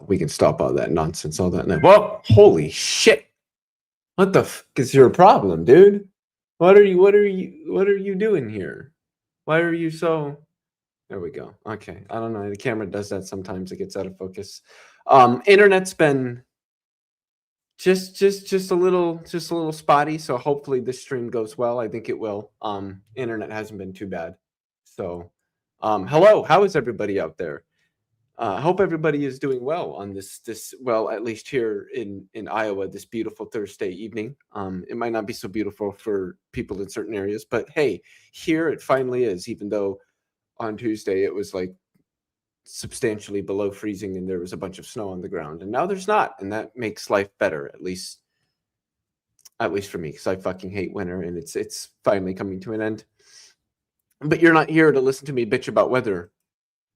We can stop all that nonsense, all that. Well, holy shit! What the fuck is your problem, dude? What are you doing here? Why are you so? There we go. Okay, I don't know. The camera does that sometimes. It gets out of focus. Internet's been just a little spotty. So hopefully this stream goes well. I think it will. Internet hasn't been too bad. So, hello. How is everybody out there? I hope everybody is doing well on this well, at least here in Iowa, this beautiful Thursday evening. It might not be so beautiful for people in certain areas, but hey, here it finally is, even though on Tuesday it was like substantially below freezing and there was a bunch of snow on the ground, and now there's not, and that makes life better, at least for me, because I fucking hate winter, and it's finally coming to an end. But you're not here to listen to me bitch about weather.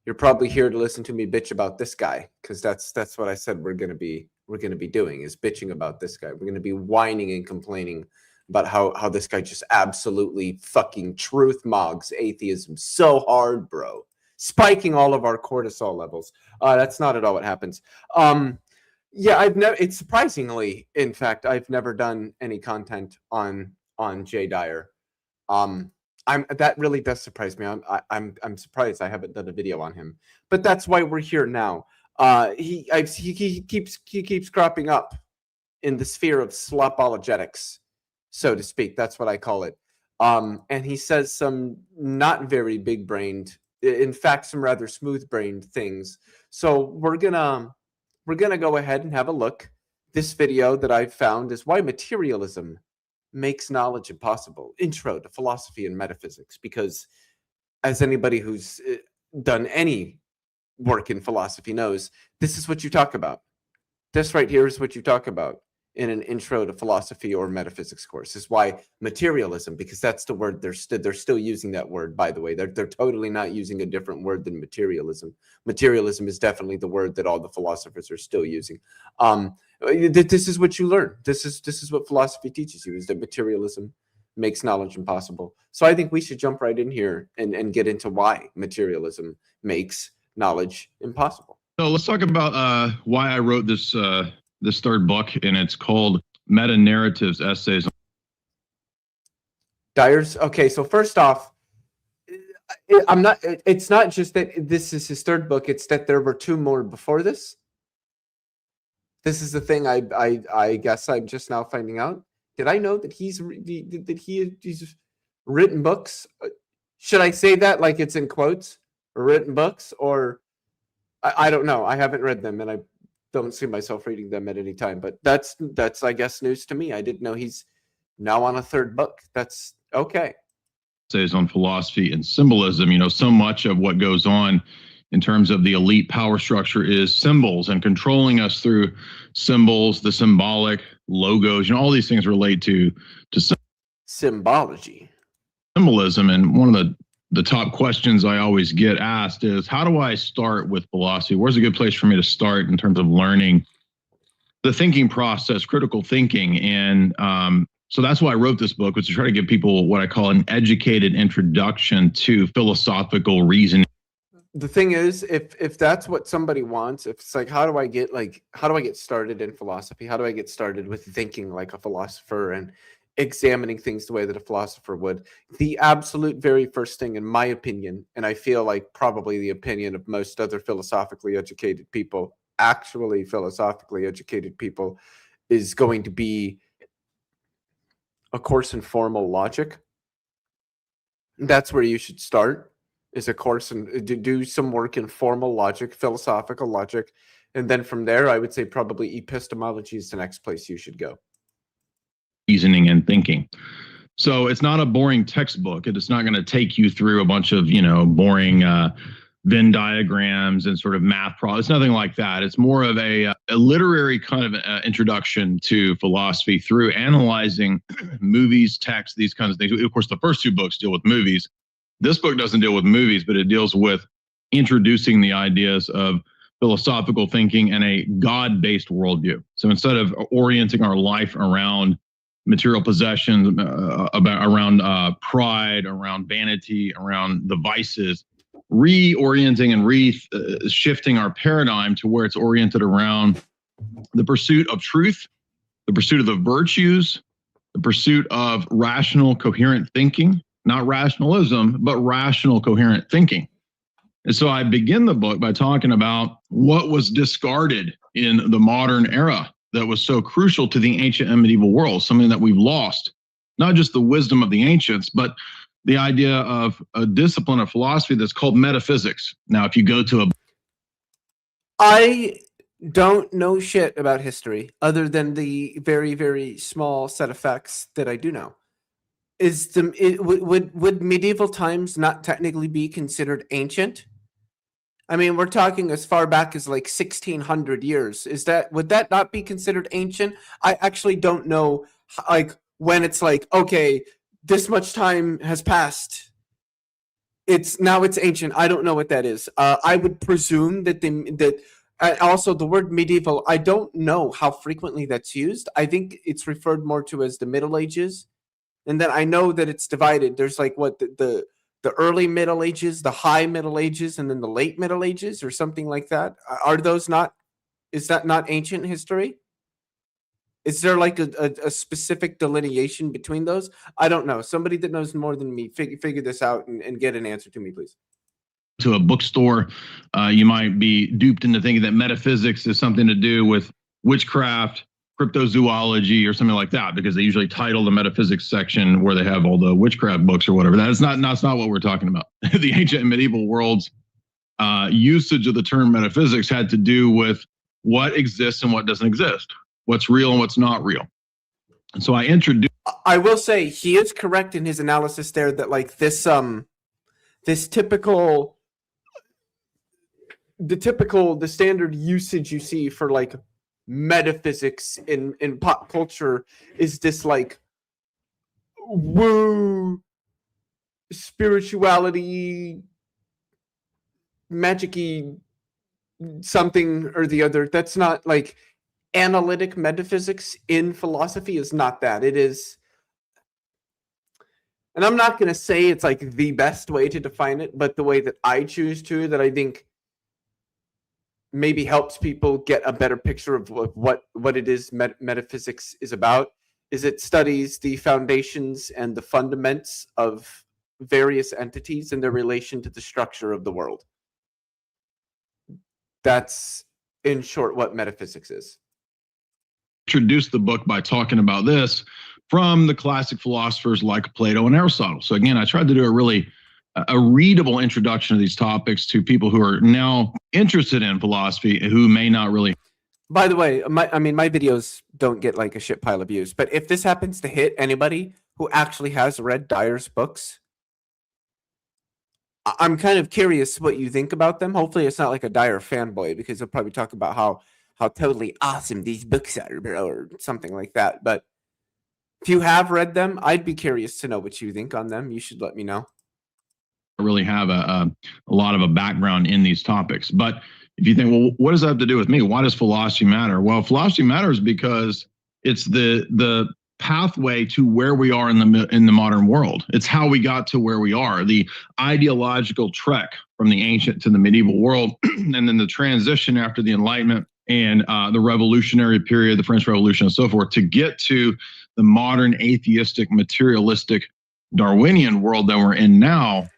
You're probably here to listen to me bitch about this guy, because that's what I said we're gonna be doing, is bitching about this guy. We're gonna be whining and complaining about how this guy just absolutely fucking truth mogs atheism so hard, bro, spiking all of our cortisol levels. That's not at all what happens. Yeah, it's surprisingly, in fact, I've never done any content on Jay Dyer. That really does surprise me. I'm surprised I haven't done a video on him, but that's why we're here now. He keeps cropping up in the sphere of SLOPologetics, so to speak. That's what I call it. And he says some not very big-brained, in fact, some rather smooth-brained things. So we're gonna go ahead and have a look. This video that I've found is why materialism makes knowledge impossible. Intro to philosophy and metaphysics, because as anybody who's done any work in philosophy knows, this is what you talk about. This right here is what you talk about in an intro to philosophy or metaphysics course. Is why materialism, because that's the word they're still using that word, by the way. They're totally not using a different word than materialism. Materialism is definitely the word that all the philosophers are still using. This is what you learn. This is what philosophy teaches you, is that materialism makes knowledge impossible. So I think we should jump right in here and get into why materialism makes knowledge impossible. So let's talk about why I wrote this this third book, and it's called Meta-Narratives Essays. Dyer's, okay, so first off, it's not just that this is his third book, it's that there were two more before this. This is the thing I guess I'm just now finding out. Did I know that he's written books? Should I say that like it's in quotes? Written books? Or I don't know. I haven't read them, and I don't see myself reading them at any time. But that's I guess news to me. I didn't know he's now on a third book. That's okay. Essays on philosophy and symbolism. You know, so much of what goes on in terms of the elite power structure is symbols, and controlling us through symbols, the symbolic, logos, you know, all these things relate to symbology, symbolism. And one of the top questions I always get asked is, how do I start with philosophy? Where's a good place for me to start in terms of learning the thinking process, critical thinking? And so that's why I wrote this book, was to try to give people what I call an educated introduction to philosophical reasoning. The thing is, if that's what somebody wants, if it's like, how do I get started in philosophy? How do I get started with thinking like a philosopher and examining things the way that a philosopher would? The absolute very first thing, in my opinion, and I feel like probably the opinion of most other philosophically educated people, actually philosophically educated people, is going to be a course in formal logic. That's where you should start, is a course and do some work in formal logic, philosophical logic. And then from there, I would say probably epistemology is the next place you should go. Reasoning and thinking. So it's not a boring textbook. It's not going to take you through a bunch of, boring Venn diagrams and sort of math problems. It's nothing like that. It's more of a literary kind of introduction to philosophy through analyzing movies, text, these kinds of things. Of course, the first two books deal with movies. This book doesn't deal with movies, but it deals with introducing the ideas of philosophical thinking and a God-based worldview. So instead of orienting our life around material possessions, around pride, around vanity, around the vices, reorienting and shifting our paradigm to where it's oriented around the pursuit of truth, the pursuit of the virtues, the pursuit of rational, coherent thinking, not rationalism, but rational, coherent thinking. And so I begin the book by talking about what was discarded in the modern era that was so crucial to the ancient and medieval world, something that we've lost. Not just the wisdom of the ancients, but the idea of a discipline of philosophy that's called metaphysics. Now, if you go to I don't know shit about history other than the very, very small set of facts that I do know. Would medieval times not technically be considered ancient? I mean, we're talking as far back as like 1600 years. Would that not be considered ancient? I actually don't know, like, when it's like, okay, this much time has passed, it's ancient. I don't know what that is. I would presume that also the word medieval, I don't know how frequently that's used. I think it's referred more to as the Middle Ages. And then I know that it's divided. There's like what the early Middle Ages, the high Middle Ages, and then the late Middle Ages or something like that. Is that not ancient history? Is there like a specific delineation between those? I don't know. Somebody that knows more than me, figure this out and get an answer to me, please. To a bookstore, you might be duped into thinking that metaphysics is something to do with witchcraft, cryptozoology, or something like that, because they usually title the metaphysics section where they have all the witchcraft books or whatever. That's not what we're talking about. The ancient and medieval world's usage of the term metaphysics had to do with what exists and what doesn't exist, what's real and what's not real. And so I will say he is correct in his analysis there that like this typical, the standard usage you see for like metaphysics in pop culture is this like woo spirituality, magic-y something or the other. That's not like analytic metaphysics in philosophy is not that. It is, and I'm not going to say it's like the best way to define it, but the way that I choose to, that I think maybe helps people get a better picture of what it is metaphysics is about, is it studies the foundations and the fundaments of various entities and their relation to the structure of the world. That's, in short, what metaphysics is. Introduced the book by talking about this from the classic philosophers like Plato and Aristotle. So again, I tried to do a readable introduction of these topics to people who are now interested in philosophy who may not really. By the way, my videos don't get like a shit pile of views, but if this happens to hit anybody who actually has read Dyer's books, I'm kind of curious what you think about them. Hopefully it's not like a Dyer fanboy, because they'll probably talk about how totally awesome these books are, or something like that. But if you have read them, I'd be curious to know what you think on them. You should let me know. Really have a lot of a background in these topics. But if you think, well, what does that have to do with me? Why does philosophy matter? Well, philosophy matters because it's the pathway to where we are in the modern world. It's how we got to where we are, the ideological trek from the ancient to the medieval world, and then the transition after the Enlightenment and the revolutionary period, the French Revolution and so forth, to get to the modern atheistic, materialistic, Darwinian world that we're in now.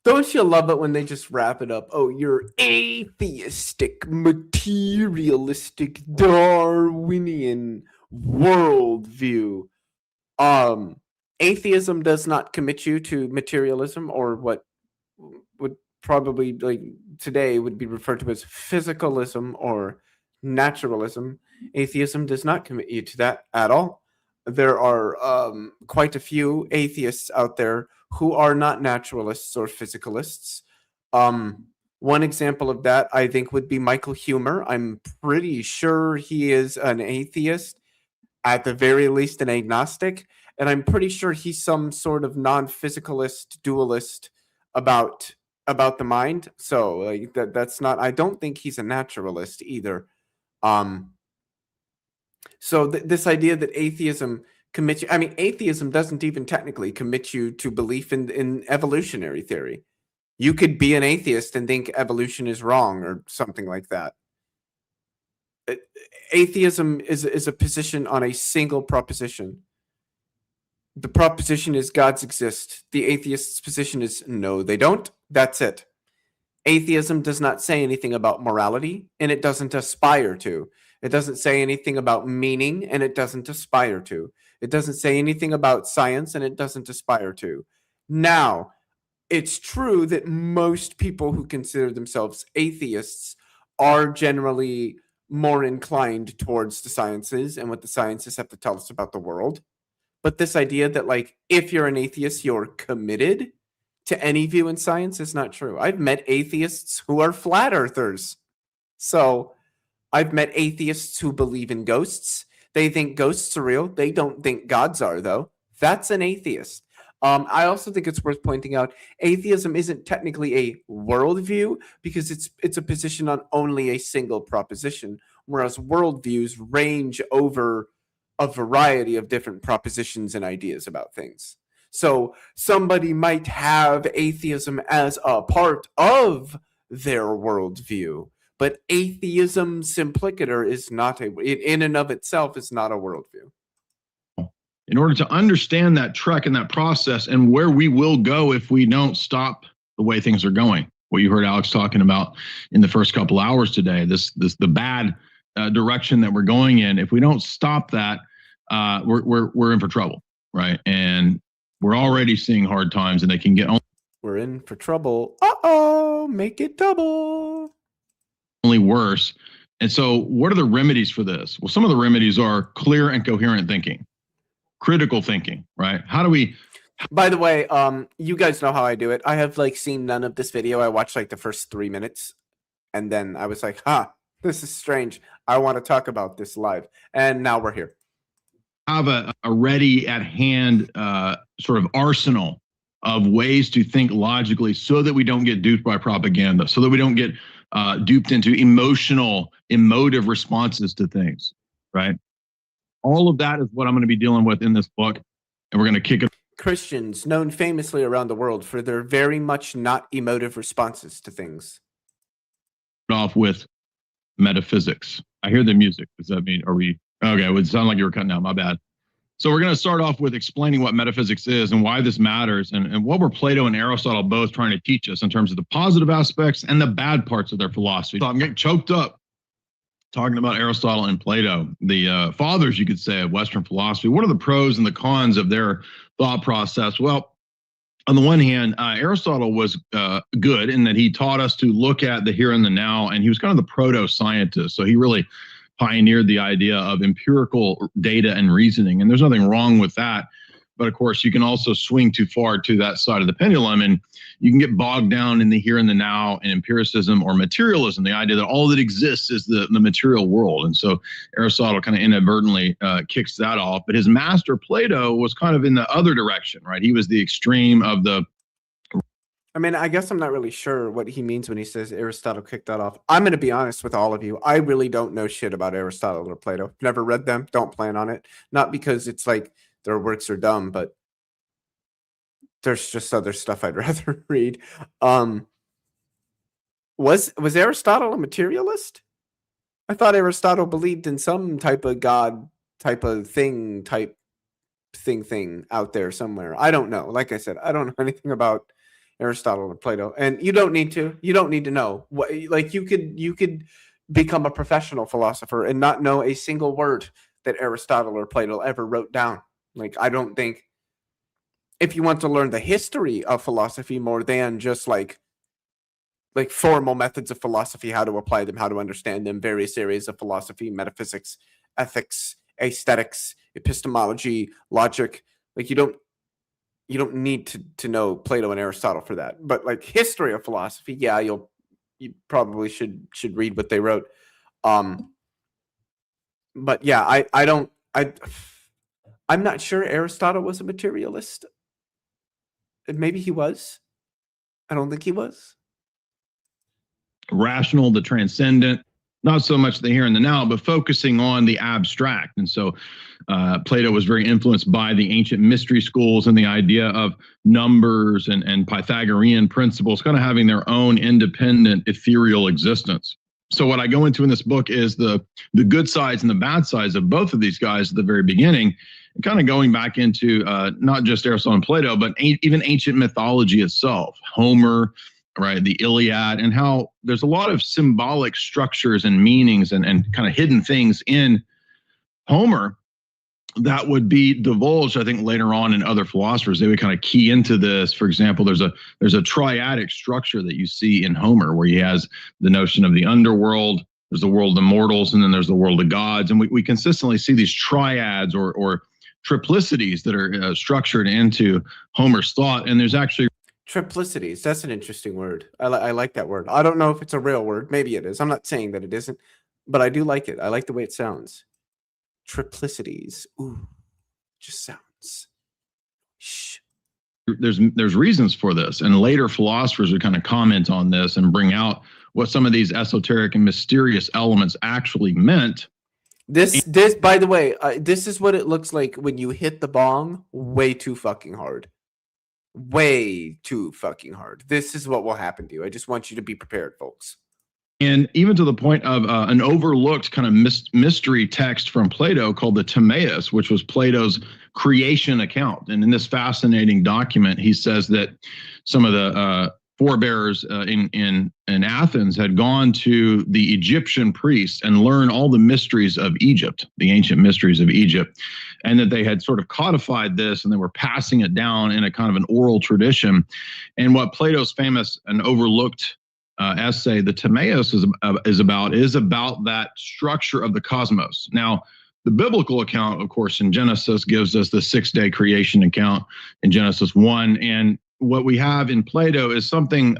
Don't you love it when they just wrap it up? Oh, you're atheistic, materialistic, Darwinian worldview. Atheism does not commit you to materialism, or what would probably like today would be referred to as physicalism or naturalism. Atheism does not commit you to that at all. There are quite a few atheists out there who are not naturalists or physicalists. One example of that, I think, would be Michael Huemer. I'm pretty sure he is an atheist, at the very least an agnostic, and I'm pretty sure he's some sort of non-physicalist dualist about the mind. So like that's not, I don't think he's a naturalist either. So this idea that atheism commits you, I mean, atheism doesn't even technically commit you to belief in evolutionary theory. You could be an atheist and think evolution is wrong or something like that. Atheism is a position on a single proposition. The proposition is gods exist. The atheist's position is no, they don't. That's it. Atheism does not say anything about morality, and it doesn't aspire to. It doesn't say anything about meaning, and it doesn't aspire to. It doesn't say anything about science, and it doesn't aspire to. Now, it's true that most people who consider themselves atheists are generally more inclined towards the sciences and what the sciences have to tell us about the world. But this idea that, like, if you're an atheist, you're committed to any view in science is not true. I've met atheists who are flat earthers. So I've met atheists who believe in ghosts. They think ghosts are real. They don't think gods are, though. That's an atheist. I also think it's worth pointing out atheism isn't technically a worldview because it's a position on only a single proposition, whereas worldviews range over a variety of different propositions and ideas about things. So somebody might have atheism as a part of their worldview, but atheism simplicator is not in and of itself is not a worldview. In order to understand that trek and that process and where we will go if we don't stop the way things are going, what you heard Alex talking about in the first couple hours today, the bad direction that we're going in. If we don't stop that, we're in for trouble, right? And we're already seeing hard times, and they can get we're in for trouble. Uh-oh, make it double. Only worse. And so what are the remedies for this? Well, some of the remedies are clear and coherent thinking, critical thinking, right? How do we... By the way, you guys know how I do it. I have like seen none of this video. I watched like the first 3 minutes, and then I was like, this is strange. I want to talk about this live. And now we're here. Have a ready at hand sort of arsenal of ways to think logically so that we don't get duped by propaganda, so that we don't get duped into emotive responses to things, right? All of that is what I'm going to be dealing with in this book, and we're going to kick it. Christians known famously around the world for their very much not emotive responses to things. Off with metaphysics. I hear the music. Does that mean, are we... Okay, it would sound like you were cutting out. My bad. So we're going to start off with explaining what metaphysics is and why this matters, and what were Plato and Aristotle both trying to teach us in terms of the positive aspects and the bad parts of their philosophy. So I'm getting choked up talking about Aristotle and Plato, the fathers, you could say, of Western philosophy. What are the pros and the cons of their thought process? Well, on the one hand, Aristotle was good in that he taught us to look at the here and the now, and he was kind of the proto-scientist. So he really pioneered the idea of empirical data and reasoning, and there's nothing wrong with that. But of course, you can also swing too far to that side of the pendulum, and you can get bogged down in the here and the now and empiricism or materialism, the idea that all that exists is the material world. And so Aristotle kind of inadvertently kicks that off. But his master Plato was kind of in the other direction, right? He was the extreme of the... I mean, I guess I'm not really sure what he means when he says Aristotle kicked that off. I'm going to be honest with all of you. I really don't know shit about Aristotle or Plato. Never read them. Don't plan on it. Not because it's like their works are dumb, but there's just other stuff I'd rather read. Was Aristotle a materialist? I thought Aristotle believed in some type of God, type of thing out there somewhere. I don't know. Like I said, I don't know anything about Aristotle or Plato, and you don't need to. You don't need to know. Like you could become a professional philosopher and not know a single word that Aristotle or Plato ever wrote down. Like, I don't think, if you want to learn the history of philosophy more than just like formal methods of philosophy, how to apply them, how to understand them, various areas of philosophy, metaphysics, ethics, aesthetics, epistemology, logic, like you don't need to know Plato and Aristotle for that. But like history of philosophy, yeah, you probably should read what they wrote. But yeah, I'm not sure Aristotle was a materialist. Maybe he was. I don't think he was. Rational, the transcendent, not so much the here and the now, but focusing on the abstract. And so Plato was very influenced by the ancient mystery schools and the idea of numbers and Pythagorean principles kind of having their own independent ethereal existence. So what I go into in this book is the good sides and the bad sides of both of these guys at the very beginning, and kind of going back into not just Aristotle and Plato, but even ancient mythology itself, Homer, right, the Iliad, and how there's a lot of symbolic structures and meanings and kind of hidden things in Homer that would be divulged, I think, later on in other philosophers. They would kind of key into this. For example, there's a triadic structure that you see in Homer, where he has the notion of the underworld, there's the world of mortals, and then there's the world of gods. And we consistently see these triads or triplicities that are structured into Homer's thought. And there's actually triplicities. That's an interesting word. I like that word. I don't know if it's a real word. Maybe it is. I'm not saying that it isn't, but I do like it. I like the way it sounds. Triplicities. Ooh, just sounds. Shh. There's reasons for this, and later philosophers would kind of comment on this and bring out what some of these esoteric and mysterious elements actually meant. This by the way, this is what it looks like when you hit the bong way too fucking hard. Way too fucking hard. This is what will happen to you. I just want you to be prepared, folks. And even to the point of an overlooked kind of mystery text from Plato called the Timaeus, which was Plato's creation account. And in this fascinating document, he says that some of the forebears in Athens had gone to the Egyptian priests and learned all the mysteries of Egypt, the ancient mysteries of Egypt, and that they had sort of codified this and they were passing it down in a kind of an oral tradition. And what Plato's famous and overlooked essay, the Timaeus, is about that structure of the cosmos. Now, the biblical account, of course, in Genesis gives us the 6-day creation account in Genesis 1. And what we have in Plato is something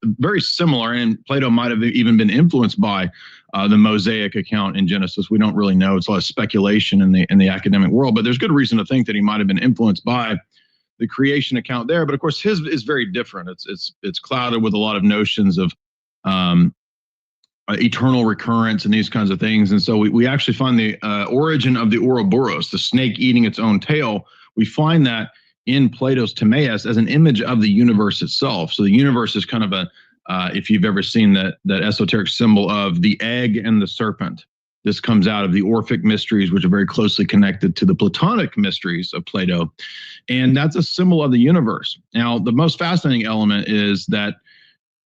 very similar, and Plato might have even been influenced by the Mosaic account in Genesis. We don't really know. It's a lot of speculation in the academic world, but there's good reason to think that he might have been influenced by the creation account there. But of course, his is very different. It's clouded with a lot of notions of eternal recurrence and these kinds of things. And so we actually find the origin of the Ouroboros, the snake eating its own tail. We find that in Plato's Timaeus as an image of the universe itself. So the universe is kind of if you've ever seen that esoteric symbol of the egg and the serpent. This comes out of the Orphic mysteries, which are very closely connected to the Platonic mysteries of Plato. And that's a symbol of the universe. Now, the most fascinating element is that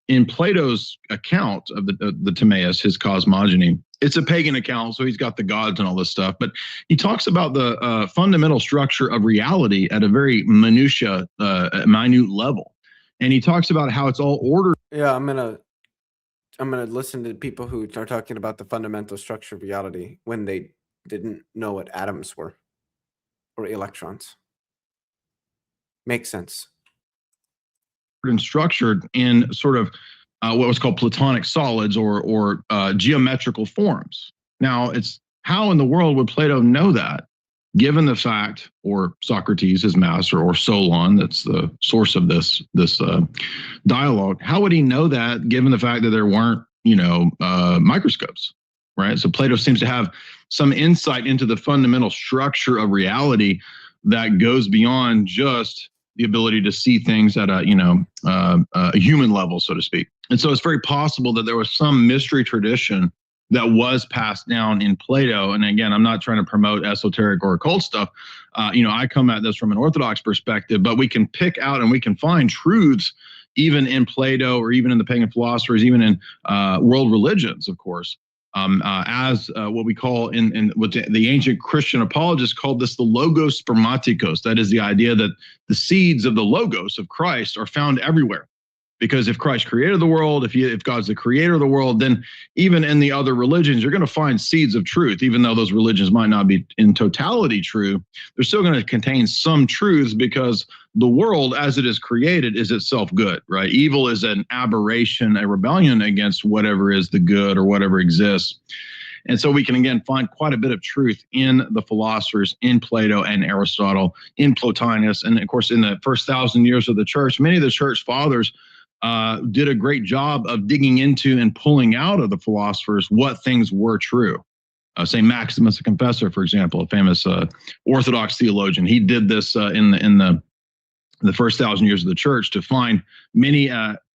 in Plato's account of the Timaeus, his cosmogony, it's a pagan account, so he's got the gods and all this stuff, but he talks about the fundamental structure of reality at a very minute level. And he talks about how it's all ordered. Yeah, I'm gonna listen to people who are talking about the fundamental structure of reality when they didn't know what atoms were or electrons. Makes sense. And structured in sort of what was called Platonic solids or geometrical forms. Now, it's how in the world would Plato know that, given the fact, or Socrates, his master, or Solon, that's the source of this dialogue. How would he know that, given the fact that there weren't, microscopes, right? So Plato seems to have some insight into the fundamental structure of reality that goes beyond just the ability to see things at a human level, so to speak. And so it's very possible that there was some mystery tradition that was passed down in Plato. And again, I'm not trying to promote esoteric or occult stuff. I come at this from an Orthodox perspective, but we can pick out and we can find truths even in Plato or even in the pagan philosophers, even in world religions, of course, as what we call in what the ancient Christian apologists called this the logos spermatikos. That is the idea that the seeds of the logos of Christ are found everywhere. Because if Christ created the world, if God's the creator of the world, then even in the other religions, you're going to find seeds of truth. Even though those religions might not be in totality true, they're still going to contain some truths, because the world as it is created is itself good, right? Evil is an aberration, a rebellion against whatever is the good or whatever exists. And so we can, again, find quite a bit of truth in the philosophers, in Plato and Aristotle, in Plotinus. And of course, in the first 1,000 years of the church, many of the church fathers did a great job of digging into and pulling out of the philosophers what things were true. St. Maximus the Confessor, for example, a famous Orthodox theologian, he did this in the first 1,000 years of the church to find many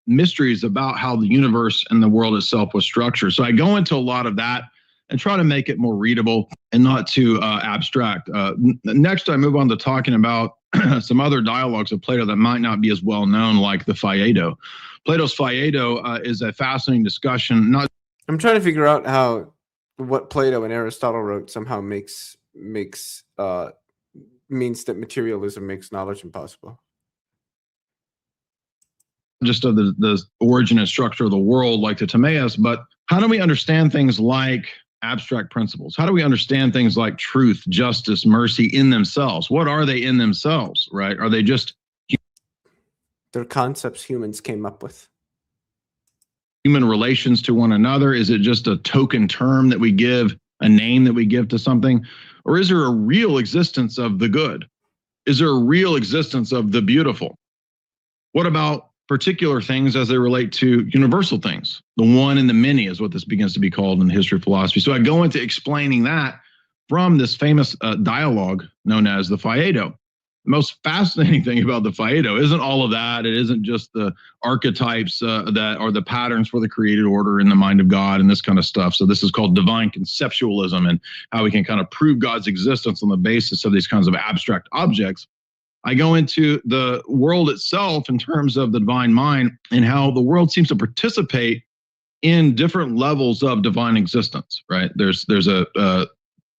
mysteries about how the universe and the world itself was structured. So I go into a lot of that and try to make it more readable and not too abstract. Next, I move on to talking about some other dialogues of Plato that might not be as well known, like the Phaedo. Plato's Phaedo is a fascinating discussion. I'm trying to figure out how what Plato and Aristotle wrote somehow means that materialism makes knowledge impossible. Just of the origin and structure of the world, like the Timaeus, but how do we understand things like abstract principles? How do we understand things like truth, justice, mercy in themselves? What are they in themselves, right? Are they just... They're concepts humans came up with. Human relations to one another? Is it just a token term that we give, a name that we give to something? Or is there a real existence of the good? Is there a real existence of the beautiful? What about particular things as they relate to universal things? The one and the many is what this begins to be called in the history of philosophy. So I go into explaining that from this famous dialogue known as the Phaedo. The most fascinating thing about the Phaedo isn't all of that. It isn't just the archetypes that are the patterns for the created order in the mind of God and this kind of stuff. So this is called divine conceptualism, and how we can kind of prove God's existence on the basis of these kinds of abstract objects. I go into the world itself in terms of the divine mind and how the world seems to participate in different levels of divine existence, right? There's a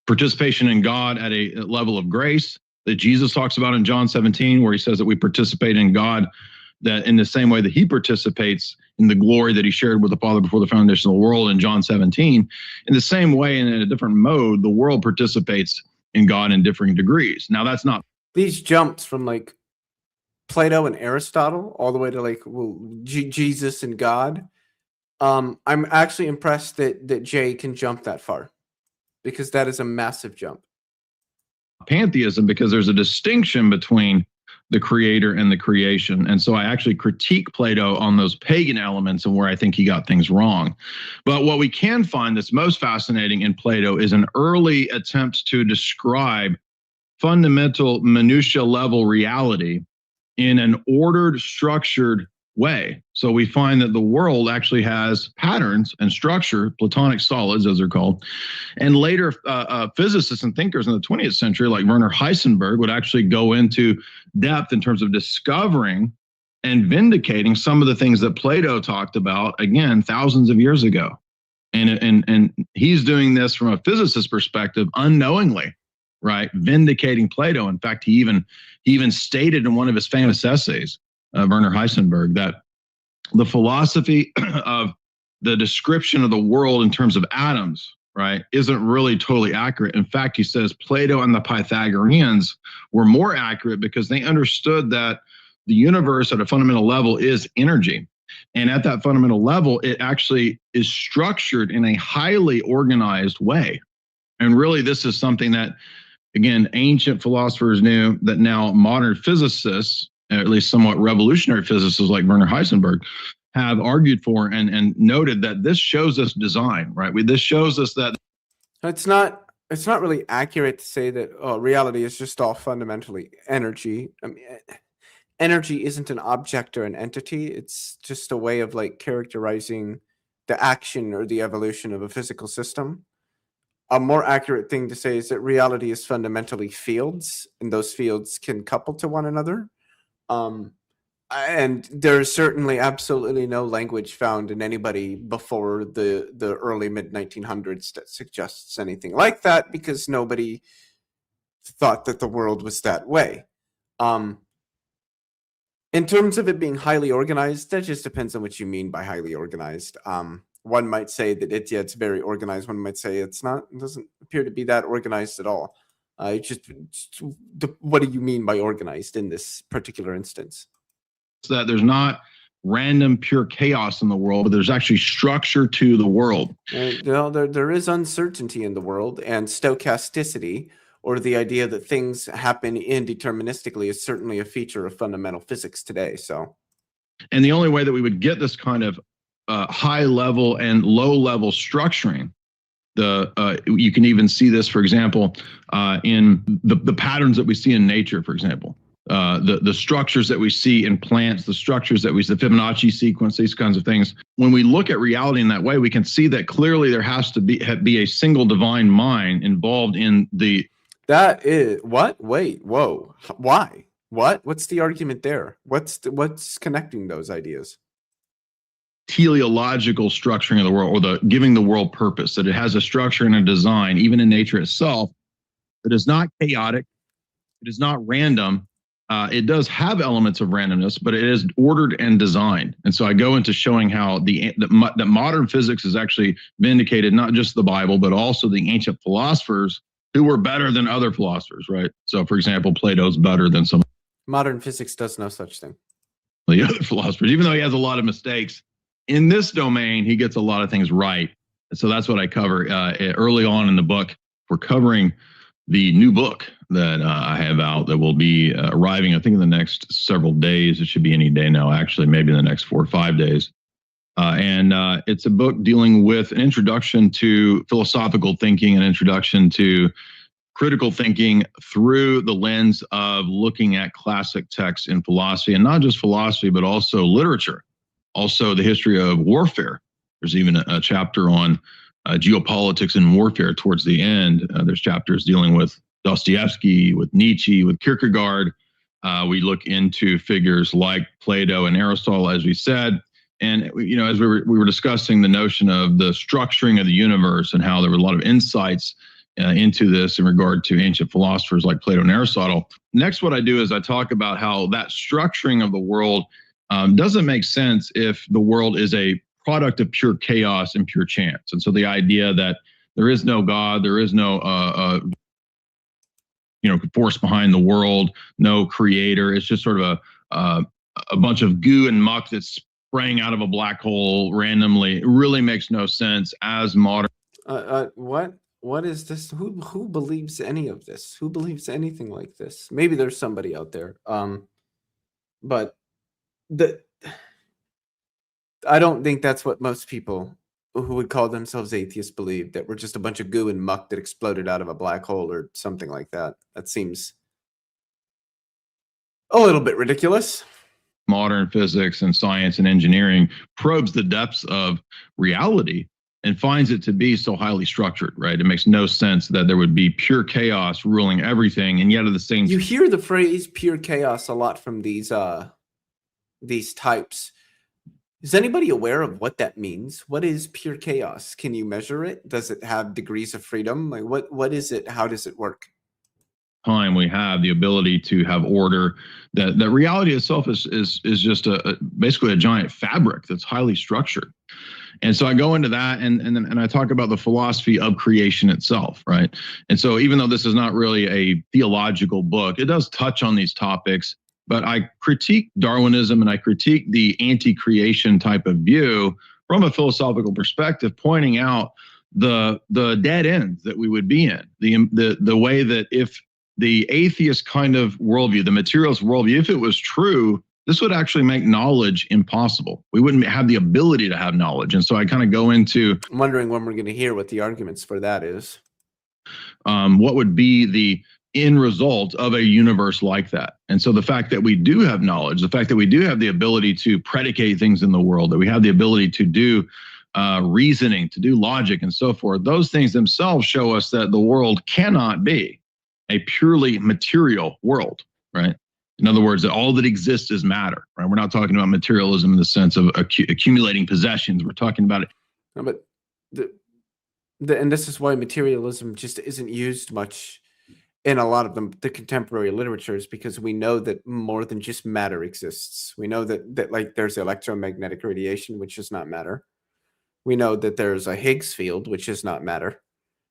participation in God at a level of grace that Jesus talks about in John 17, where he says that we participate in God that in the same way that he participates in the glory that he shared with the Father before the foundation of the world in John 17. In the same way, and in a different mode, the world participates in God in differing degrees. Now, that's not... These jumps from like Plato and Aristotle all the way to like Jesus and God. I'm actually impressed that Jay can jump that far, because that is a massive jump. Pantheism, because there's a distinction between the creator and the creation. And so I actually critique Plato on those pagan elements and where I think he got things wrong. But what we can find that's most fascinating in Plato is an early attempt to describe fundamental minutia level reality in an ordered, structured way. So we find that the world actually has patterns and structure, Platonic solids as they're called. And later physicists and thinkers in the 20th century like Werner Heisenberg would actually go into depth in terms of discovering and vindicating some of the things that Plato talked about, again, thousands of years ago. And he's doing this from a physicist's perspective unknowingly, right? Vindicating Plato. In fact, he even stated in one of his famous essays, Werner Heisenberg, that the philosophy of the description of the world in terms of atoms, right, isn't really totally accurate. In fact, he says Plato and the Pythagoreans were more accurate because they understood that the universe at a fundamental level is energy. And at that fundamental level, it actually is structured in a highly organized way. And really, this is something that, again, ancient philosophers knew, that now modern physicists, at least somewhat revolutionary physicists like Werner Heisenberg, have argued for and noted that this shows us design, right? This shows us that it's not really accurate to say that reality is just all fundamentally energy. I mean, energy isn't an object or an entity. It's just a way of like characterizing the action or the evolution of a physical system. A more accurate thing to say is that reality is fundamentally fields, and those fields can couple to one another. And there's certainly absolutely no language found in anybody before the early mid 1900s that suggests anything like that, because nobody thought that the world was that way. In terms of it being highly organized, that just depends on what you mean by highly organized. One might say that it's very organized. One might say it's not. It doesn't appear to be that organized at all. What do you mean by organized in this particular instance? So that there's not random pure chaos in the world, but there's actually structure to the world. There is uncertainty in the world, and stochasticity, or the idea that things happen indeterministically, is certainly a feature of fundamental physics today. So, and the only way that we would get this kind of high level and low level structuring, you can even see this, for example, in the patterns that we see in nature, for example. The structures that we see in plants, the structures that we see, the Fibonacci sequence, these kinds of things. When we look at reality in that way, we can see that clearly there has to be a single divine mind involved in the. That is what? Wait, whoa, why? What? What's the argument there? What's connecting those ideas? Teleological structuring of the world, or the giving the world purpose, that it has a structure and a design, even in nature itself, that is not chaotic, it is not random. It does have elements of randomness, but it is ordered and designed. And so I go into showing how that modern physics is actually vindicated, not just the Bible, but also the ancient philosophers who were better than other philosophers, right? So, for example, Plato's better than some. Modern physics does no such thing. The other philosophers, even though he has a lot of mistakes, in this domain, he gets a lot of things right. And so that's what I cover early on in the book. We're covering the new book that I have out that will be arriving, I think, in the next several days. It should be any day now, actually, maybe in the next 4 or 5 days. And it's a book dealing with an introduction to philosophical thinking, an introduction to critical thinking through the lens of looking at classic texts in philosophy, and not just philosophy, but also literature, also the history of warfare. There's even a chapter on geopolitics and warfare towards the end. There's chapters dealing with Dostoevsky, with Nietzsche, with Kierkegaard. We look into figures like Plato and Aristotle, as we said. And as we were discussing the notion of the structuring of the universe and how there were a lot of insights into this in regard to ancient philosophers like Plato and Aristotle. Next, what I do is I talk about how that structuring of the world doesn't make sense if the world is a product of pure chaos and pure chance. And so the idea that there is no God, there is no force behind the world, no creator. It's just sort of a bunch of goo and muck that's spraying out of a black hole randomly. It really makes no sense as modern. What is this? Who believes any of this? Who believes anything like this? Maybe there's somebody out there. But I don't think that's what most people who would call themselves atheists believe, that we're just a bunch of goo and muck that exploded out of a black hole or something like that. That seems a little bit ridiculous. Modern physics and science and engineering probes the depths of reality and finds it to be so highly structured, right? It makes no sense that there would be pure chaos ruling everything, and yet at the same time, you hear the phrase pure chaos a lot from these types. Is anybody aware of what that means? What is pure chaos? Can you measure it? Does it have degrees of freedom? Like what is it? How does it work? Time we have the ability to have order, that reality itself is just basically a giant fabric that's highly structured. And so I go into that and I talk about the philosophy of creation itself, right? And so even though this is not really a theological book, it does touch on these topics, but I critique Darwinism and I critique the anti-creation type of view from a philosophical perspective, pointing out the dead ends that we would be in, the way that if the atheist kind of worldview, the materialist worldview, if it was true, this would actually make knowledge impossible. We wouldn't have the ability to have knowledge. And so I kind of go into... I'm wondering when we're going to hear what the arguments for that is. What would be the end result of a universe like that? And so the fact that we do have knowledge, the fact that we do have the ability to predicate things in the world, that we have the ability to do reasoning, to do logic and so forth, those things themselves show us that the world cannot be a purely material world, right? In other words, that all that exists is matter, right? We're not talking about materialism in the sense of accumulating possessions. We're talking about it. No, but and this is why materialism just isn't used much in a lot of the contemporary literatures, because we know that more than just matter exists. We know that like there's electromagnetic radiation, which is not matter. We know that there's a Higgs field, which is not matter.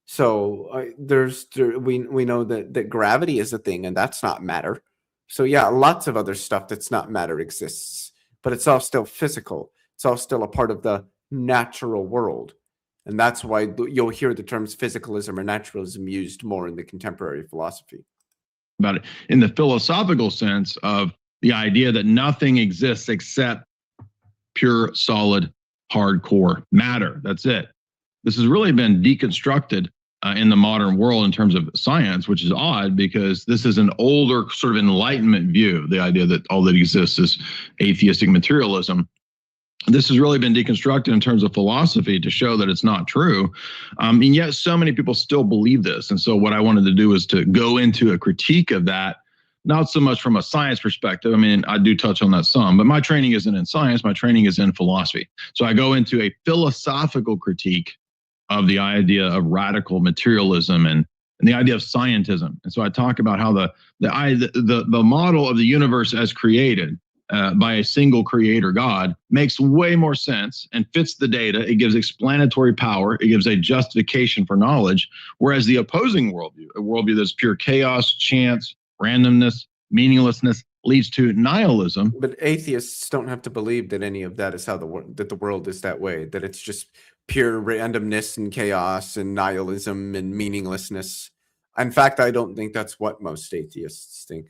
So we know that gravity is a thing, and that's not matter. So yeah, lots of other stuff that's not matter exists, but it's all still physical. It's all still a part of the natural world. And that's why you'll hear the terms physicalism or naturalism used more in the contemporary philosophy. About it in the philosophical sense of the idea that nothing exists except pure, solid, hardcore matter. That's it. This has really been deconstructed in the modern world in terms of science, which is odd because this is an older sort of Enlightenment view, the idea that all that exists is atheistic materialism. This has really been deconstructed in terms of philosophy to show that it's not true. And yet so many people still believe this. And so what I wanted to do is to go into a critique of that, not so much from a science perspective. I mean, I do touch on that some, but my training isn't in science. My training is in philosophy. So I go into a philosophical critique of the idea of radical materialism and the idea of scientism. And so I talk about how the model of the universe as created by a single creator God makes way more sense and fits the data. It gives explanatory power. It gives a justification for knowledge. Whereas the opposing worldview, a worldview that's pure chaos, chance, randomness, meaninglessness, leads to nihilism. But atheists don't have to believe that any of that is how the world is that way, that it's just pure randomness and chaos and nihilism and meaninglessness. In fact, I don't think that's what most atheists think.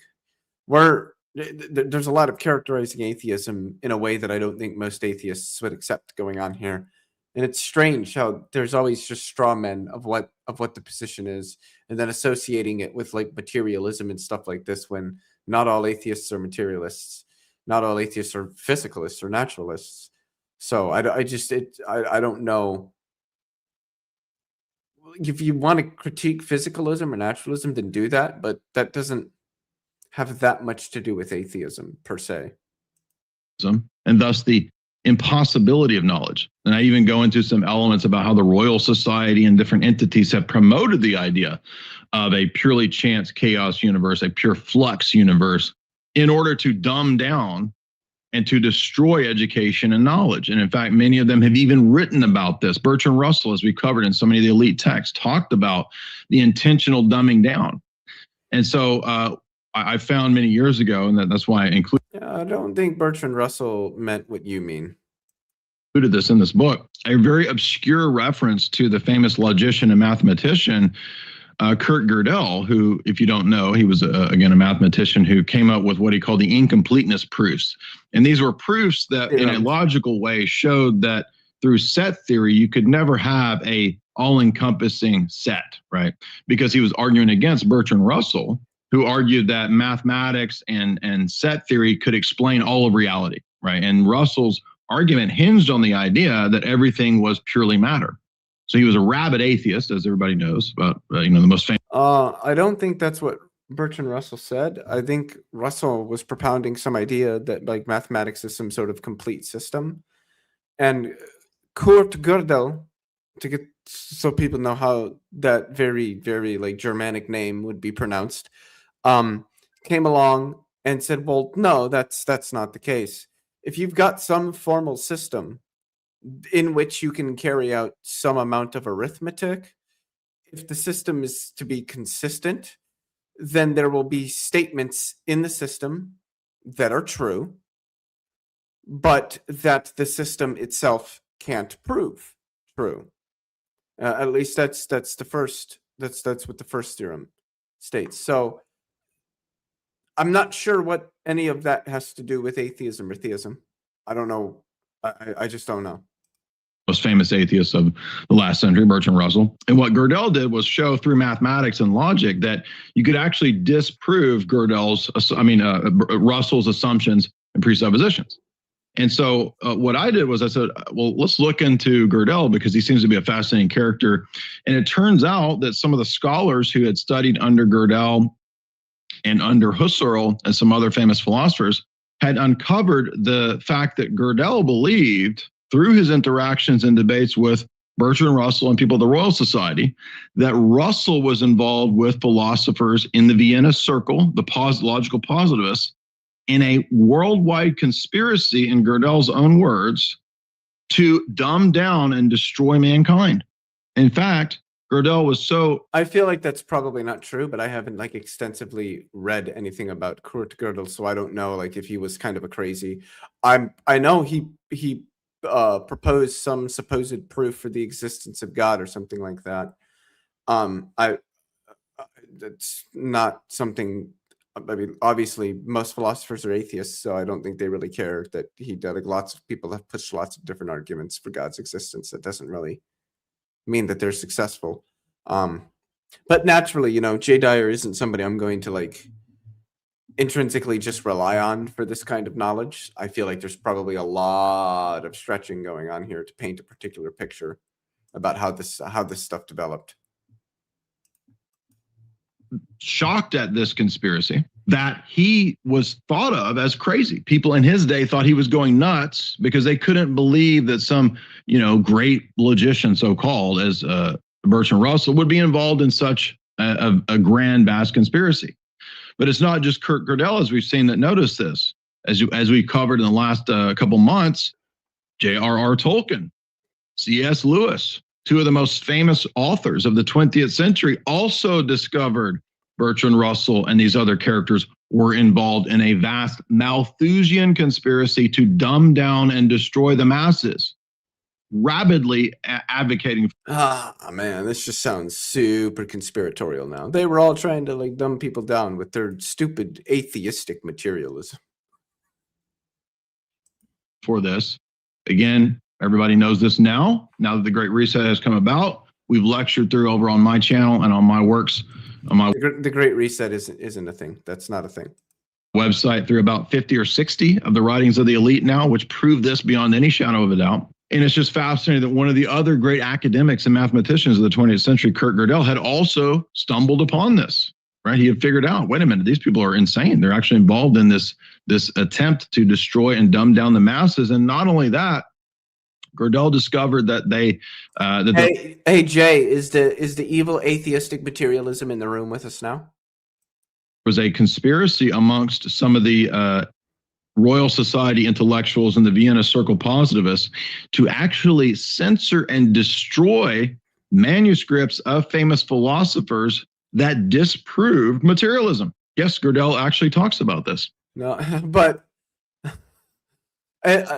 There's a lot of characterizing atheism in a way that I don't think most atheists would accept going on here. And it's strange how there's always just straw men of what the position is, and then associating it with like materialism and stuff like this, when not all atheists are materialists, not all atheists are physicalists or naturalists. So I don't know. If you want to critique physicalism or naturalism, then do that, but that doesn't have that much to do with atheism per se. And thus the impossibility of knowledge. And I even go into some elements about how the Royal Society and different entities have promoted the idea of a purely chance chaos universe, a pure flux universe, in order to dumb down and to destroy education and knowledge. And in fact, many of them have even written about this. Bertrand Russell, as we covered in so many of the elite texts, talked about the intentional dumbing down. And so I found many years ago, and that's why I included. I don't think Bertrand Russell meant what you mean. Included this in this book, a very obscure reference to the famous logician and mathematician Kurt Gödel, who, if you don't know, he was again a mathematician who came up with what he called the incompleteness proofs. And these were proofs that in a logical way showed that through set theory, you could never have a all-encompassing set, right? Because he was arguing against Bertrand Russell, who argued that mathematics and set theory could explain all of reality, right? And Russell's argument hinged on the idea that everything was purely matter. So he was a rabid atheist, as everybody knows, but the most famous. I don't think that's what Bertrand Russell said. I think Russell was propounding some idea that like mathematics is some sort of complete system. And Kurt Gödel, so people know how that very, very like Germanic name would be pronounced, came along and said, well, no, that's not the case. If you've got some formal system in which you can carry out some amount of arithmetic, if the system is to be consistent, then there will be statements in the system that are true, but that the system itself can't prove true. At least that's what the first theorem states. So I'm not sure what any of that has to do with atheism or theism. I don't know. I just don't know. Most famous atheists of the last century, Bertrand Russell. And what Gödel did was show through mathematics and logic that you could actually disprove Russell's assumptions and presuppositions. And so what I did was I said, well, let's look into Gödel because he seems to be a fascinating character. And it turns out that some of the scholars who had studied under Gödel and under Husserl and some other famous philosophers, had uncovered the fact that Gödel believed through his interactions and debates with Bertrand Russell and people of the Royal Society, that Russell was involved with philosophers in the Vienna Circle, the logical positivists, in a worldwide conspiracy, in Gödel's own words, to dumb down and destroy mankind. In fact, Gödel was so... I feel like that's probably not true, but I haven't like extensively read anything about Kurt Gödel, so I don't know like if he was kind of a crazy. I know he proposed some supposed proof for the existence of God or something like that. That's not something. I mean, obviously, most philosophers are atheists, so I don't think they really care that he did. Like, lots of people have pushed lots of different arguments for God's existence. That doesn't really mean that they're successful. But naturally, you know, J. Dyer isn't somebody I'm going to like intrinsically just rely on for this kind of knowledge. I feel like there's probably a lot of stretching going on here to paint a particular picture about how this stuff developed. Shocked at this conspiracy that he was thought of as crazy. People in his day thought he was going nuts because they couldn't believe that some, you know, great logician, so-called, as Bertrand Russell, would be involved in such a grand, vast conspiracy. But it's not just Kurt Gödel, as we've seen, that noticed this. As we covered in the last couple months, J.R.R. Tolkien, C.S. Lewis, two of the most famous authors of the 20th century, also discovered Bertrand Russell and these other characters were involved in a vast Malthusian conspiracy to dumb down and destroy the masses, rabidly advocating. Man, this just sounds super conspiratorial now. They were all trying to like dumb people down with their stupid atheistic materialism. For this, again, everybody knows this now. Now that the Great Reset has come about, we've lectured through over on my channel and on my works. The Great Reset isn't a thing. That's not a thing. Website through about 50 or 60 of the writings of the elite now, which prove this beyond any shadow of a doubt. And it's just fascinating that one of the other great academics and mathematicians of the 20th century, Kurt Gödel, had also stumbled upon this, right? He had figured out, wait a minute, these people are insane. They're actually involved in this attempt to destroy and dumb down the masses. And not only that, Gödel discovered that Hey Jay, is the evil atheistic materialism in the room with us now? Was a conspiracy amongst some of the Royal Society intellectuals and the Vienna Circle positivists to actually censor and destroy manuscripts of famous philosophers that disproved materialism. Yes, Gödel actually talks about this. No, but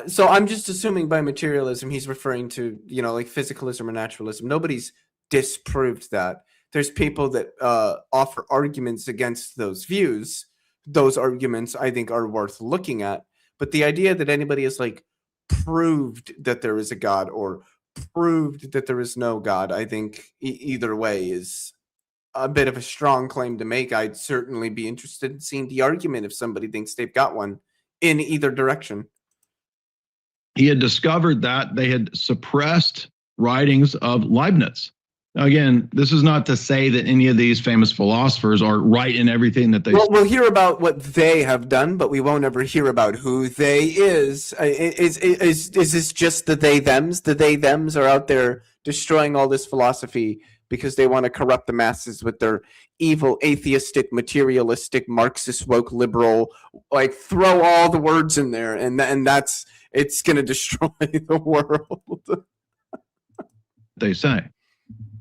so I'm just assuming by materialism he's referring to, you know, like physicalism or naturalism. Nobody's disproved that. There's people that offer arguments against those views. Those arguments, I think, are worth looking at. But the idea that anybody has like proved that there is a God or proved that there is no God, I think either way is a bit of a strong claim to make. I'd certainly be interested in seeing the argument if somebody thinks they've got one in either direction. He had discovered that they had suppressed writings of Leibniz. Now, again, this is not to say that any of these famous philosophers are right in everything that they... Well, we'll hear about what they have done, but we won't ever hear about who they is. Is this just the they-thems? The they-thems are out there destroying all this philosophy because they want to corrupt the masses with their evil, atheistic, materialistic, Marxist, woke, liberal, like throw all the words in there, and that's... It's going to destroy the world. They say.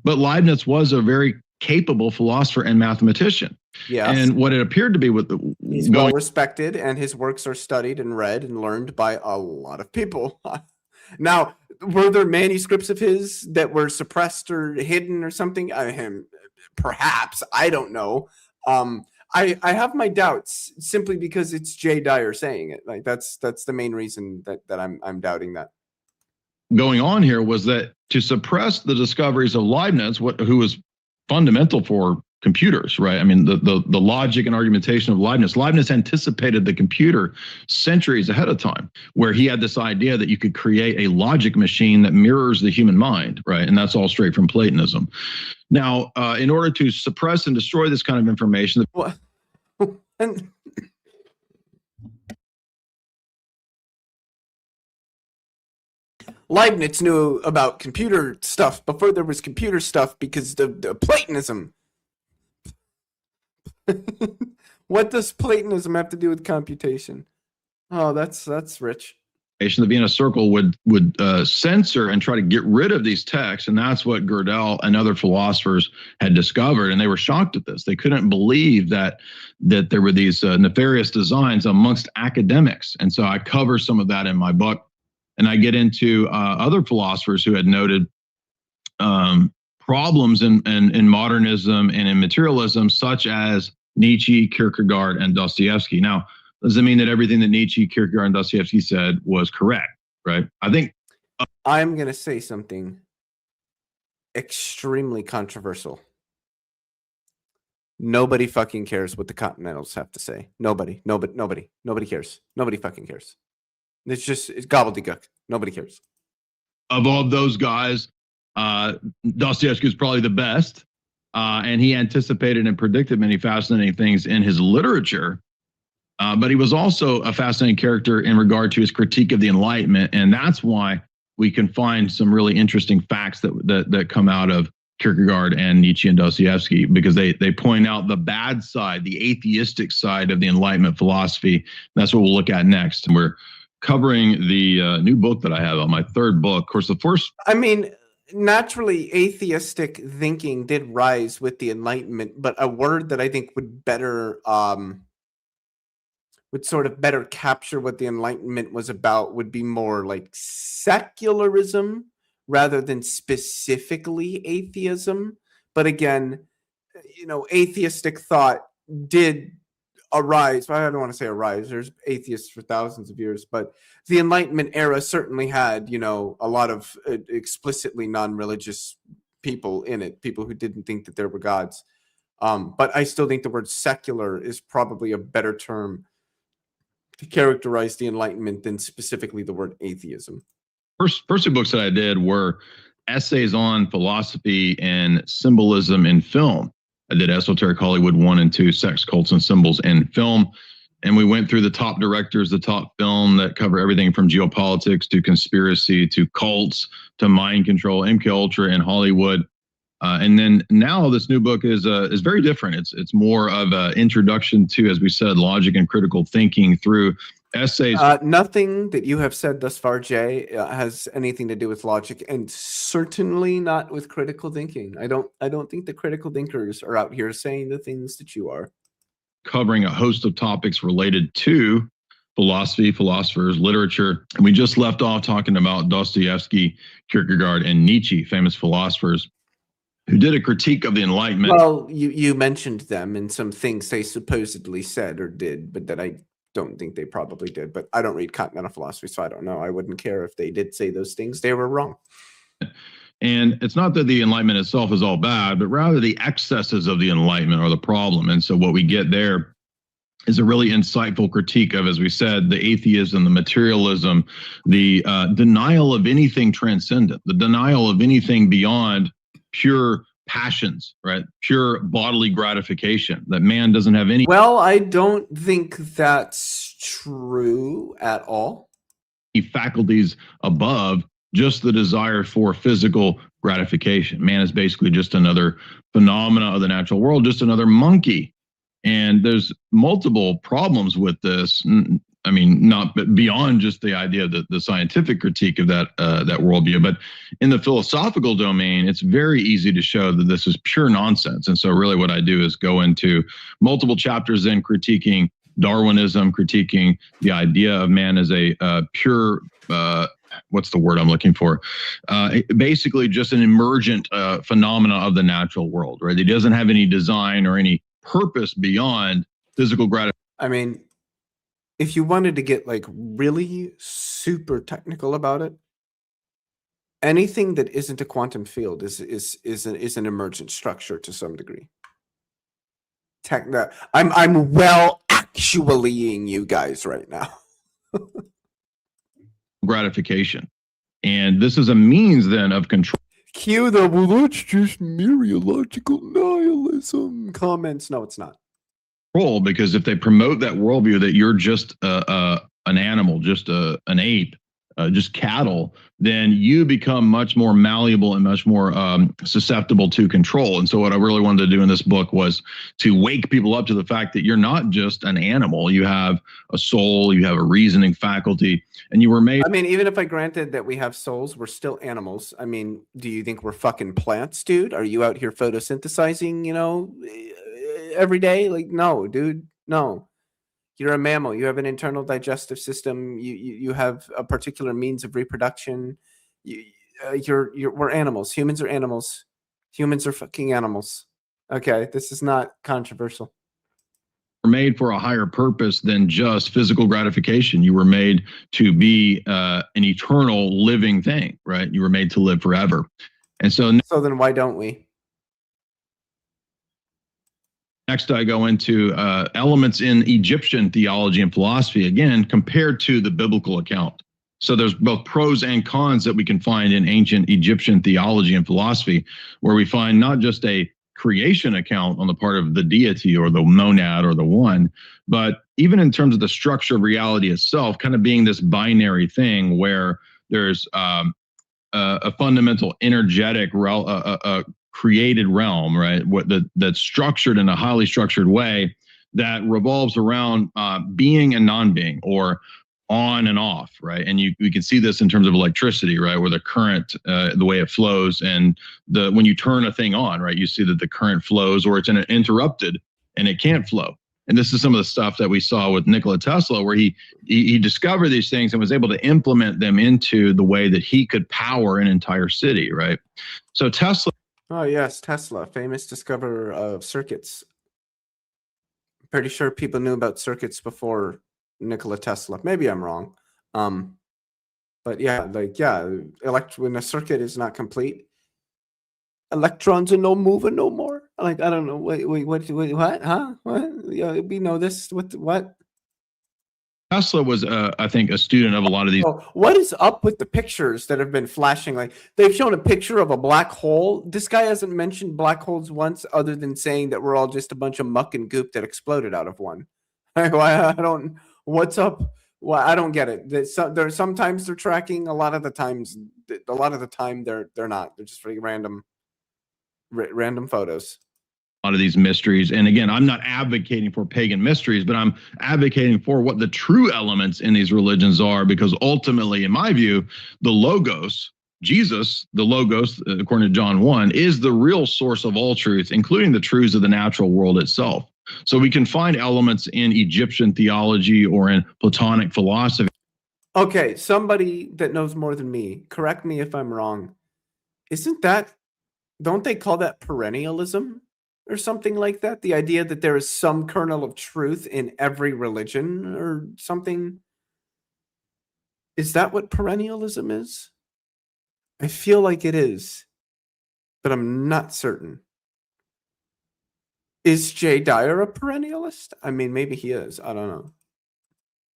But Leibniz was a very capable philosopher and mathematician. Yes. And what it appeared to be with he's well respected, and his works are studied and read and learned by a lot of people. Now, were there manuscripts of his that were suppressed or hidden or something? Perhaps. I don't know. I have my doubts simply because it's J. Dyer saying it. Like that's the main reason that I'm doubting that. Going on here was that to suppress the discoveries of Leibniz, who was fundamental for computers, right? I mean, the logic and argumentation of Leibniz anticipated the computer centuries ahead of time, where he had this idea that you could create a logic machine that mirrors the human mind, right? And that's all straight from Platonism. Now, in order to suppress and destroy this kind of information, what And Leibniz knew about computer stuff before there was computer stuff because the Platonism. What does Platonism have to do with computation? Oh, that's rich. The Vienna Circle would censor and try to get rid of these texts, and that's what Gödel and other philosophers had discovered, and they were shocked at this. They couldn't believe that there were these nefarious designs amongst academics, and so I cover some of that in my book, and I get into other philosophers who had noted problems in modernism and in materialism, such as Nietzsche, Kierkegaard, and Dostoevsky. Now, doesn't mean that everything that Nietzsche, Kierkegaard, and Dostoevsky said was correct, right? I think I'm going to say something extremely controversial. Nobody fucking cares what the Continentals have to say. Nobody cares. Nobody fucking cares. It's gobbledygook. Nobody cares. Of all those guys, Dostoevsky is probably the best, and he anticipated and predicted many fascinating things in his literature. But he was also a fascinating character in regard to his critique of the Enlightenment, and that's why we can find some really interesting facts that come out of Kierkegaard and Nietzsche and Dostoevsky, because they point out the bad side, the atheistic side of the Enlightenment philosophy. That's what we'll look at next. And we're covering the new book that I have on my third book. Of course, the first. I mean, naturally, atheistic thinking did rise with the Enlightenment, but a word that I think would better would sort of better capture what the Enlightenment was about would be more like secularism rather than specifically atheism. But again, atheistic thought did arise. I don't want to say arise. There's atheists for thousands of years, but the Enlightenment era certainly had, a lot of explicitly non-religious people in it, people who didn't think that there were gods. But I still think the word secular is probably a better term to characterize the Enlightenment than specifically the word atheism. First two books that I did were essays on philosophy and symbolism in film. I did Esoteric Hollywood 1 and 2, Sex, Cults, and Symbols in Film. And we went through the top directors, the top film that cover everything from geopolitics to conspiracy to cults to mind control, MK Ultra in Hollywood. And then now this new book is very different. It's more of an introduction to, as we said, logic and critical thinking through essays. Nothing that you have said thus far, Jay, has anything to do with logic, and certainly not with critical thinking. I don't think the critical thinkers are out here saying the things that you are. Covering a host of topics related to philosophy, philosophers, literature. And we just left off talking about Dostoevsky, Kierkegaard, and Nietzsche, famous philosophers who did a critique of the Enlightenment. Well, you mentioned them and some things they supposedly said or did, but that I don't think they probably did. But I don't read continental philosophy, so I don't know. I wouldn't care if they did say those things. They were wrong. And it's not that the Enlightenment itself is all bad, but rather the excesses of the Enlightenment are the problem. And so what we get there is a really insightful critique of, as we said, the atheism, the materialism, the denial of anything transcendent, the denial of anything beyond pure passions, right? Pure bodily gratification, that man doesn't have any. Well, I don't think that's true at all. Faculties above just the desire for physical gratification. Man is basically just another phenomena of the natural world, just another monkey. And there's multiple problems with this. I mean, not beyond just the idea of the scientific critique of that worldview, but in the philosophical domain, it's very easy to show that this is pure nonsense. And so really what I do is go into multiple chapters in critiquing Darwinism, critiquing the idea of man as a pure, what's the word I'm looking for? Basically just an emergent phenomena of the natural world, right? He doesn't have any design or any purpose beyond physical gratification. I mean, if you wanted to get like really super technical about it, anything that isn't a quantum field is an emergent structure to some degree. I'm well actuallying you guys right now. Gratification, and this is a means then of control. Cue the well, that's just mereological nihilism comments. No, it's not. control, because if they promote that worldview that you're just an animal, just an ape, just cattle, then you become much more malleable and much more susceptible to control. And so what I really wanted to do in this book was to wake people up to the fact that you're not just an animal. You have a soul, you have a reasoning faculty, and you were made. I mean, even if I granted that we have souls, we're still animals. I mean, do you think we're fucking plants, dude? Are you out here photosynthesizing, every day? Like, no, dude, no. You're a mammal. You have an internal digestive system. You have a particular means of reproduction. We're animals. Humans are animals. Humans are fucking animals. Okay, this is not controversial. Were made for a higher purpose than just physical gratification. You were made to be an eternal living thing, right? You were made to live forever. And so then why don't we? Next, I go into elements in Egyptian theology and philosophy, again, compared to the biblical account. So there's both pros and cons that we can find in ancient Egyptian theology and philosophy, where we find not just a creation account on the part of the deity or the monad or the one, but even in terms of the structure of reality itself, kind of being this binary thing where there's a fundamental energetic created realm, right? That's structured in a highly structured way that revolves around being and non-being, or on and off, right? And we can see this in terms of electricity, right? Where the current, the way it flows, and when you turn a thing on, right, you see that the current flows, or it's interrupted and it can't flow. And this is some of the stuff that we saw with Nikola Tesla, where he discovered these things and was able to implement them into the way that he could power an entire city, right? So Tesla. Oh yes, Tesla, famous discoverer of circuits. Pretty sure people knew about circuits before Nikola Tesla. Maybe I'm wrong. But yeah, when a circuit is not complete, electrons are no moving no more. Like, I don't know. Wait, what? Huh? What? Yeah, we know this. What? Tesla was, I think, a student of a lot of these. Oh, what is up with the pictures that have been flashing? Like, they've shown a picture of a black hole. This guy hasn't mentioned black holes once, other than saying that we're all just a bunch of muck and goop that exploded out of one. What's up? Well, I don't get it. Sometimes they're tracking. A lot of the time they're not. They're just really random photos. A lot of these mysteries. And again, I'm not advocating for pagan mysteries, but I'm advocating for what the true elements in these religions are, because ultimately, in my view, the Logos, Jesus, the Logos, according to John 1, is the real source of all truth, including the truths of the natural world itself. So we can find elements in Egyptian theology or in Platonic philosophy. Okay, somebody that knows more than me, correct me if I'm wrong. Don't they call that perennialism or something like that? The idea that there is some kernel of truth in every religion or something. Is that what perennialism is? I feel like it is, but I'm not certain. Is Jay Dyer a perennialist? I mean, maybe he is. I don't know.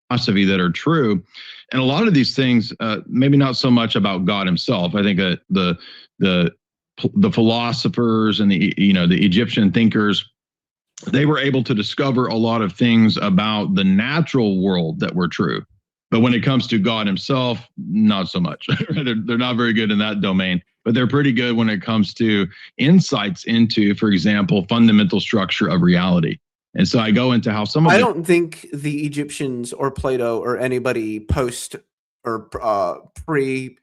Philosophy that are true, and a lot of these things, maybe not so much about God himself. I think that the philosophers and the Egyptian thinkers, they were able to discover a lot of things about the natural world that were true. But when it comes to God himself, not so much. They're not very good in that domain, but they're pretty good when it comes to insights into, for example, fundamental structure of reality. And so I go into how some of I don't think the Egyptians or Plato or anybody post or pre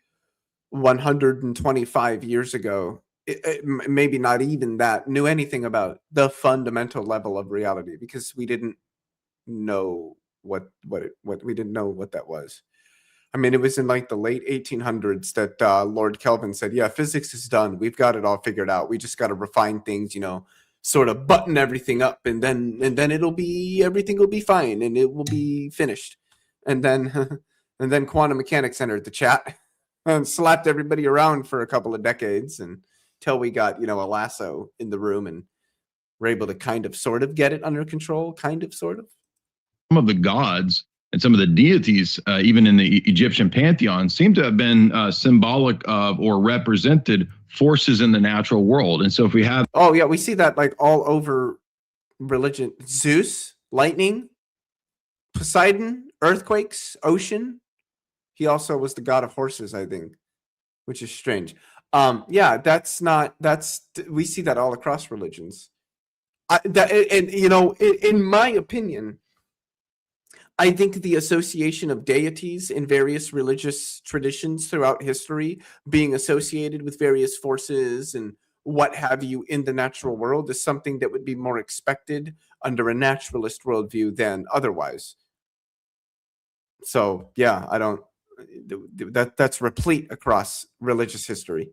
125 years ago, maybe not even that, knew anything about the fundamental level of reality, because we didn't know what we didn't know what that was. I mean, it was in like the late 1800s that Lord Kelvin said, yeah, physics is done. We've got it all figured out. We just got to refine things, sort of button everything up, and then everything will be fine and it will be finished. And then quantum mechanics entered the chat and slapped everybody around for a couple of decades until we got, a lasso in the room and were able to kind of sort of get it under control, sort of. Some of the gods and some of the deities, even in the Egyptian pantheon, seem to have been symbolic of or represented forces in the natural world. And so if we have... Oh, yeah, we see that like all over religion. Zeus, lightning, Poseidon, earthquakes, ocean. He also was the god of horses, I think, which is strange. Yeah, we see that all across religions. In my opinion, I think the association of deities in various religious traditions throughout history being associated with various forces and what have you in the natural world is something that would be more expected under a naturalist worldview than otherwise. So yeah, that's replete across religious history.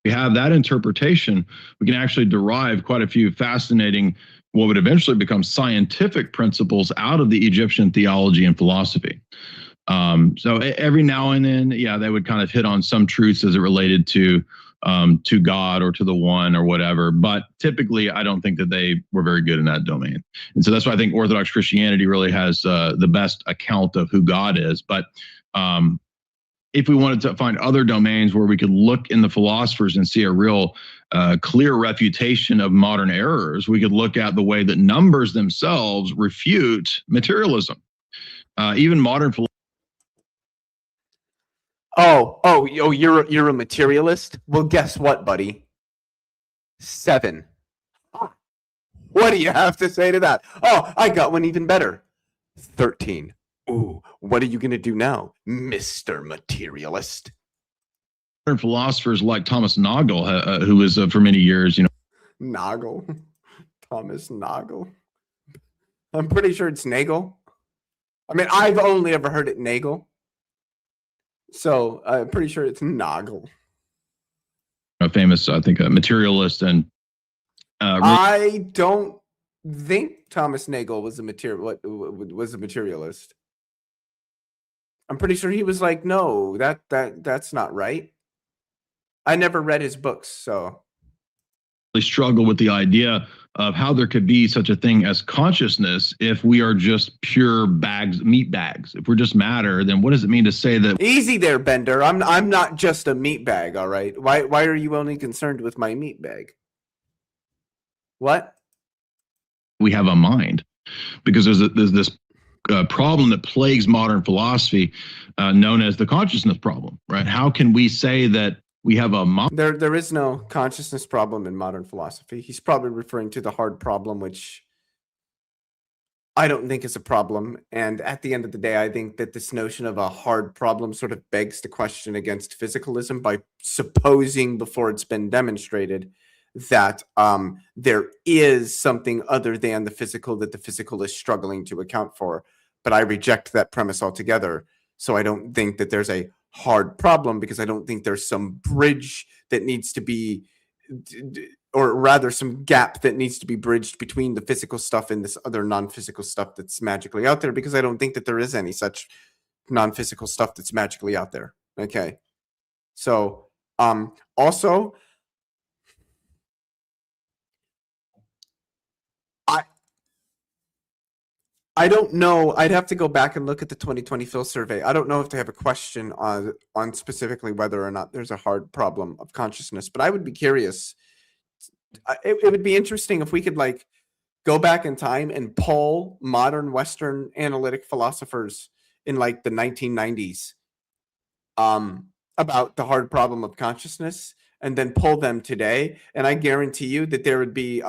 We have that interpretation, we can actually derive quite a few fascinating, what would eventually become scientific principles out of the Egyptian theology and philosophy. So every now and then, yeah, they would kind of hit on some truths as it related to God or to the one or whatever. But typically, I don't think that they were very good in that domain. And so that's why I think Orthodox Christianity really has the best account of who God is. But if we wanted to find other domains where we could look in the philosophers and see a real clear refutation of modern errors, we could look at the way that numbers themselves refute materialism. Even modern philosophers. You're a materialist? Well, guess what, buddy? 7. What do you have to say to that? Oh, I got one even better. 13. Ooh, what are you going to do now, Mr. Materialist? Philosophers like Thomas Nagel, who was for many years, Nagel, Thomas Nagel. I'm pretty sure it's Nagel. I mean, I've only ever heard it Nagel, so I'm pretty sure it's Nagel. A famous, I think, a materialist, and I don't think Thomas Nagel was a materialist. I'm pretty sure he was like, no, that's not right. I never read his books, so. Really struggle with the idea of how there could be such a thing as consciousness if we are just pure meat bags. If we're just matter, then what does it mean to say that? Easy there, Bender. I'm not just a meat bag, all right? Why are you only concerned with my meat bag? What? We have a mind, because there's this problem that plagues modern philosophy, known as the consciousness problem, right? How can we say that we have a mind? There is no consciousness problem in modern philosophy. He's probably referring to the hard problem, which I don't think is a problem. And at the end of the day, I think that this notion of a hard problem sort of begs the question against physicalism by supposing, before it's been demonstrated, that there is something other than the physical that the physical is struggling to account for. But I reject that premise altogether. So I don't think that there's a hard problem, because I don't think there's some bridge that needs to be, or rather some gap that needs to be bridged between the physical stuff and this other non-physical stuff that's magically out there, because I don't think that there is any such non-physical stuff that's magically out there. Okay. So also, I don't know. I'd have to go back and look at the 2020 Phil survey. I don't know if they have a question on specifically whether or not there's a hard problem of consciousness, but I would be curious. It would be interesting if we could like go back in time and poll modern Western analytic philosophers in like the 1990s about the hard problem of consciousness, and then pull them today. And I guarantee you that there would be,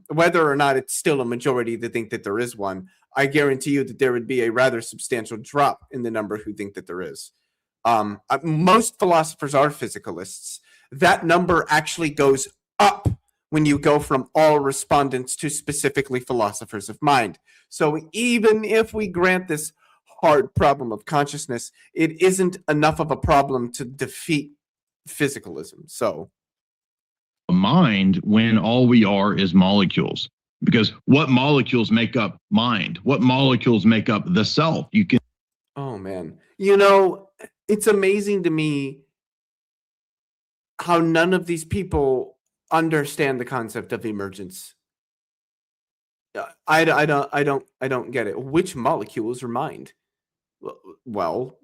whether or not it's still a majority that think that there is one, I guarantee you that there would be a rather substantial drop in the number who think that there is. Most philosophers are physicalists. That number actually goes up when you go from all respondents to specifically philosophers of mind. So even if we grant this hard problem of consciousness, it isn't enough of a problem to defeat physicalism. So a mind when all we are is molecules. Because what molecules make up mind? What molecules make up the self? You can. Oh man, you know, it's amazing to me how none of these people understand the concept of emergence. I don't get it. Which molecules are mind? Well,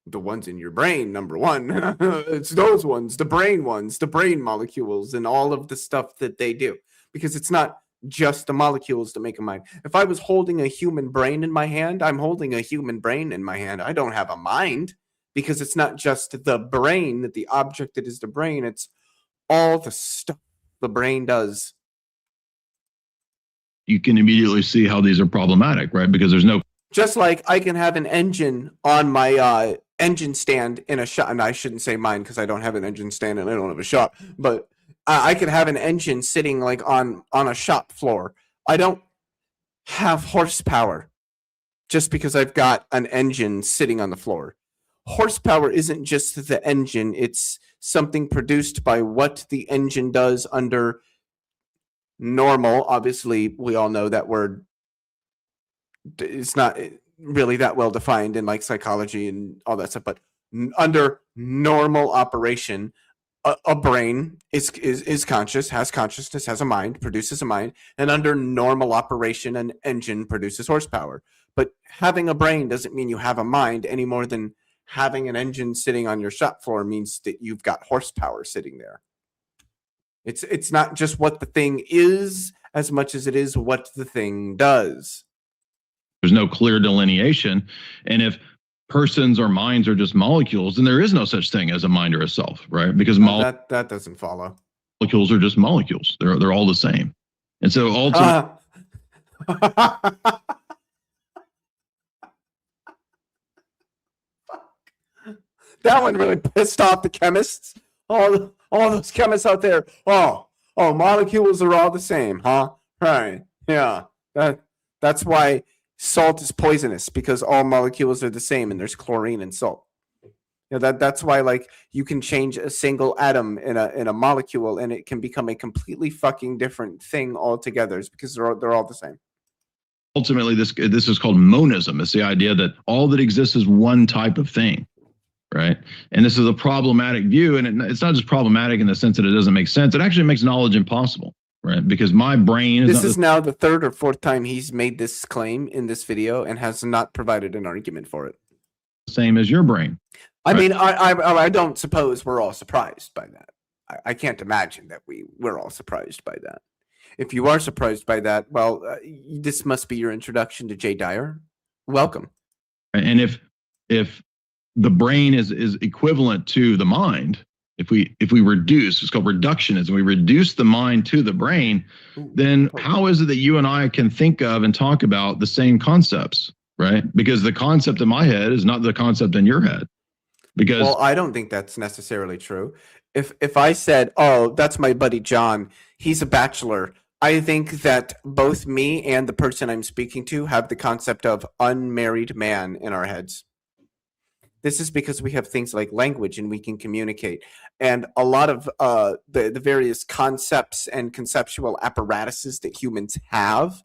the ones in your brain, number one. It's those ones, the brain molecules, and all of the stuff that they do. Because it's not just the molecules that make a mind. If I was holding a human brain in my hand, I'm holding a human brain in my hand. I don't have a mind, because it's not just the brain, that the object that is the brain, it's all the stuff the brain does. You can immediately see how these are problematic, right? Because there's no. Just like I can have an engine on my engine stand in a shop, and I shouldn't say mine because I don't have an engine stand and I don't have a shop, but I could have an engine sitting like on a shop floor. I don't have horsepower just because I've got an engine sitting on the floor. Horsepower isn't just the engine, it's something produced by what the engine does under normal. Obviously, we all know that word, it's not really that well defined in like psychology and all that stuff, but under normal operation, a brain is conscious, has consciousness, has a mind, produces a mind, and under normal operation, an engine produces horsepower. But having a brain doesn't mean you have a mind any more than having an engine sitting on your shop floor means that you've got horsepower sitting there. It's not just what the thing is as much as it is what the thing does. There's no clear delineation. And if persons or minds are just molecules, then there is no such thing as a mind or a self, right? Because that doesn't follow. Molecules are just molecules. They're all the same. And so ultimately, that one really pissed off the chemists. All those chemists out there. Oh, molecules are all the same, huh? Right. Yeah. That's why salt is poisonous, because all molecules are the same and there's chlorine in salt. You know, that's why like you can change a single atom in a molecule and it can become a completely fucking different thing altogether. It's because they're all the same. Ultimately, this is called monism. It's the idea that all that exists is one type of thing, right? And this is a problematic view, and it's not just problematic in the sense that it doesn't make sense. It actually makes knowledge impossible, right? Because my brain is. This is now the third or fourth time he's made this claim in this video and has not provided an argument for it. Same as your brain. I mean, I don't suppose we're all surprised by that. I can't imagine that we're all surprised by that. If you are surprised by that, well, this must be your introduction to J. Dyer. Welcome. And if the brain is equivalent to the mind, if we reduce, it's called reductionism, we reduce the mind to the brain, then how is it that you and I can think of and talk about the same concepts, right? Because the concept in my head is not the concept in your head. Because well, I don't think that's necessarily true. If I said, oh, that's my buddy John, he's a bachelor, I think that both me and the person I'm speaking to have the concept of unmarried man in our heads. This is because we have things like language and we can communicate. And a lot of the various concepts and conceptual apparatuses that humans have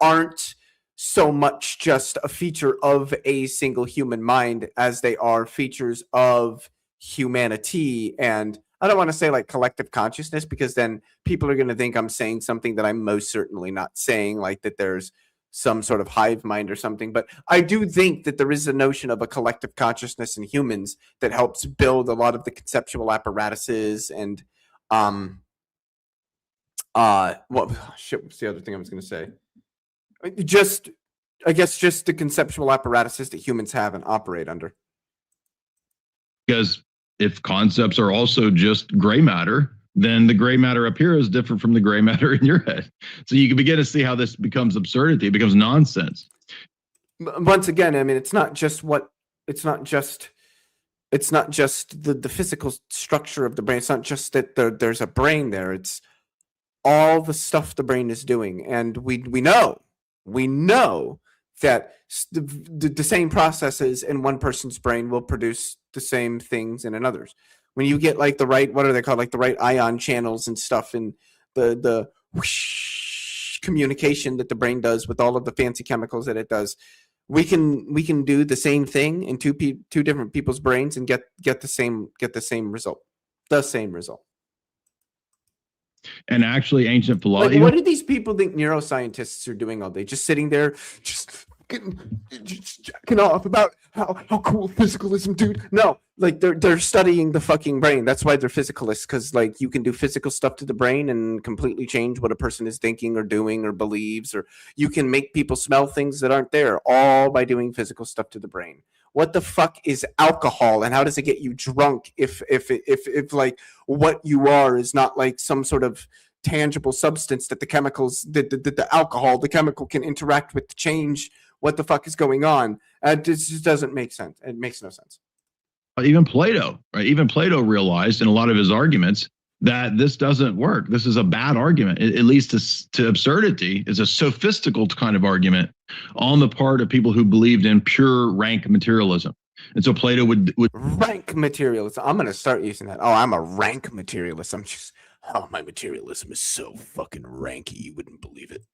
aren't so much just a feature of a single human mind as they are features of humanity. And I don't want to say like collective consciousness, because then people are going to think I'm saying something that I'm most certainly not saying, like that there's some sort of hive mind or something. But I do think that there is a notion of a collective consciousness in humans that helps build a lot of the conceptual apparatuses and what's the other thing I was going to say? I guess just the conceptual apparatuses that humans have and operate under. Because if concepts are also just gray matter, then the gray matter up here is different from the gray matter in your head. So you can begin to see how this becomes absurdity. It becomes nonsense. Once again, I mean, it's not just the physical structure of the brain. It's not just that there's a brain there. It's all the stuff the brain is doing. And we know that the same processes in one person's brain will produce the same things in another's. When you get like the right, what are they called? Like the right ion channels and stuff, and the whoosh communication that the brain does with all of the fancy chemicals that it does, we can do the same thing in two different people's brains and get the same result. The same result. And actually, ancient philosophy. Like, what do these people think neuroscientists are doing all day? Just sitting there, just jacking off about how cool physicalism, dude. No, Like they're studying the fucking brain. That's why they're physicalists, because like you can do physical stuff to the brain and completely change what a person is thinking or doing or believes, or you can make people smell things that aren't there, all by doing physical stuff to the brain. What the fuck is alcohol, and how does it get you drunk if like what you are is not like some sort of tangible substance that the chemicals, the alcohol, the chemical can interact with to change what the fuck is going on? It just doesn't make sense. It makes no sense. Even Plato, right? Even Plato realized in a lot of his arguments that this doesn't work. This is a bad argument. It leads to absurdity. It's a sophistical kind of argument on the part of people who believed in pure rank materialism. And so Plato would rank materialism. I'm going to start using that. Oh, I'm a rank materialist. I'm just, oh, my materialism is so fucking ranky. You wouldn't believe it.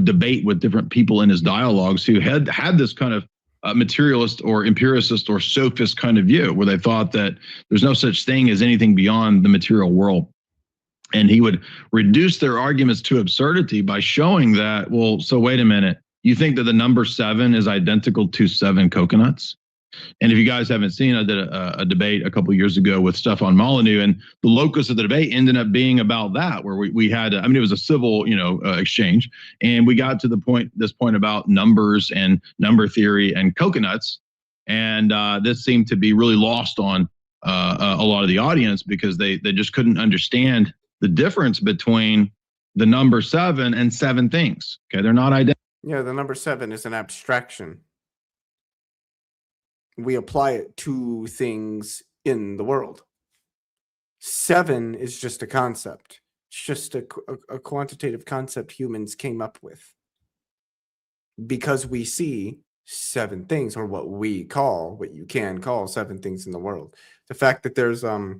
Debate with different people in his dialogues who had this kind of materialist or empiricist or sophist kind of view, where they thought that there's no such thing as anything beyond the material world. And he would reduce their arguments to absurdity by showing that, well, so wait a minute, you think that the number 7 is identical to 7 coconuts? And if you guys haven't seen, I did a debate a couple of years ago with Stefan Molyneux, and the locus of the debate ended up being about that, where we had, I mean, it was a civil, exchange, and we got to this point about numbers and number theory and coconuts, and this seemed to be really lost on a lot of the audience, because they just couldn't understand the difference between the number 7 and 7 things. Okay, they're not identical. Yeah, the number 7 is an abstraction. We apply it to things in the world. 7 is just a concept. It's just a quantitative concept humans came up with. Because we see 7 things, or what you can call 7 things in the world. The fact that there's a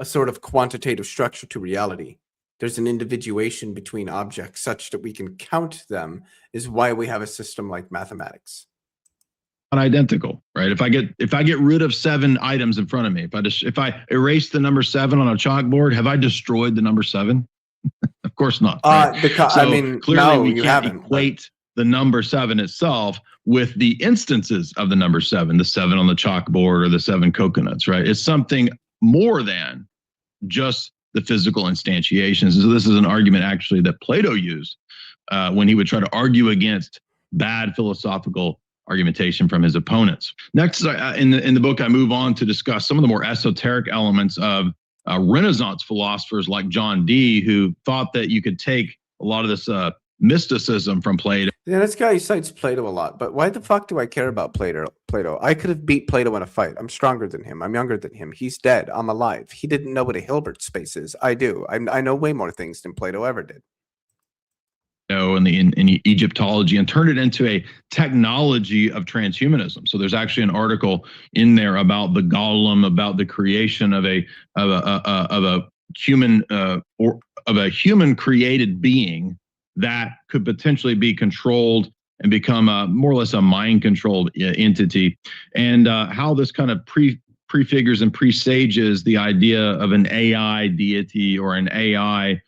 sort of quantitative structure to reality. There's an individuation between objects such that we can count them, is why we have a system like mathematics. Identical, right? If I get rid of 7 items in front of me, if I erase the number 7 on a chalkboard, have I destroyed the number 7? Of course not. Right? So I mean, clearly we can't equate the number 7 itself with the instances of the number 7, the 7 on the chalkboard or the 7 coconuts, right? It's something more than just the physical instantiations. So this is an argument actually that Plato used when he would try to argue against bad philosophical argumentation from his opponents. Next, in the book, I move on to discuss some of the more esoteric elements of Renaissance philosophers like John Dee, who thought that you could take a lot of this mysticism from Plato. Yeah, this guy cites Plato a lot, but why the fuck do I care about Plato? I could have beat Plato in a fight. I'm stronger than him. I'm younger than him. He's dead. I'm alive. He didn't know what a Hilbert space is. I do. I know way more things than Plato ever did. In Egyptology, and turned it into a technology of transhumanism. So there's actually an article in there about the golem, about the creation of a human created being that could potentially be controlled and become more or less a mind controlled entity, and how this kind of prefigures and presages the idea of an AI deity or an AI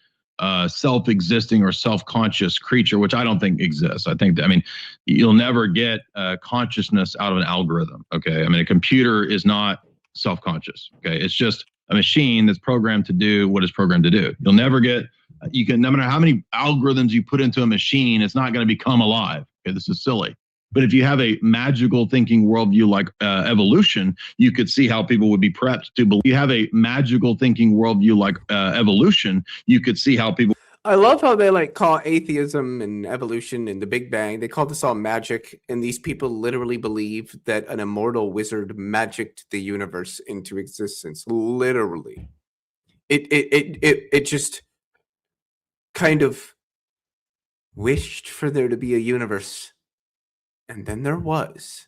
self-existing or self-conscious creature, which I don't think exists. I mean, you'll never get consciousness out of an algorithm. Okay. I mean, a computer is not self-conscious. Okay. It's just a machine that's programmed to do what it's programmed to do. You'll never get, no matter how many algorithms you put into a machine, it's not going to become alive. Okay. This is silly. But if you have a magical thinking worldview like evolution, you could see how people would be prepped to believe. You have a magical thinking worldview like evolution, you could see how people. I love how they like call atheism and evolution and the Big Bang. They call this all magic, and these people literally believe that an immortal wizard magicked the universe into existence. Literally, it just kind of wished for there to be a universe. And then there was.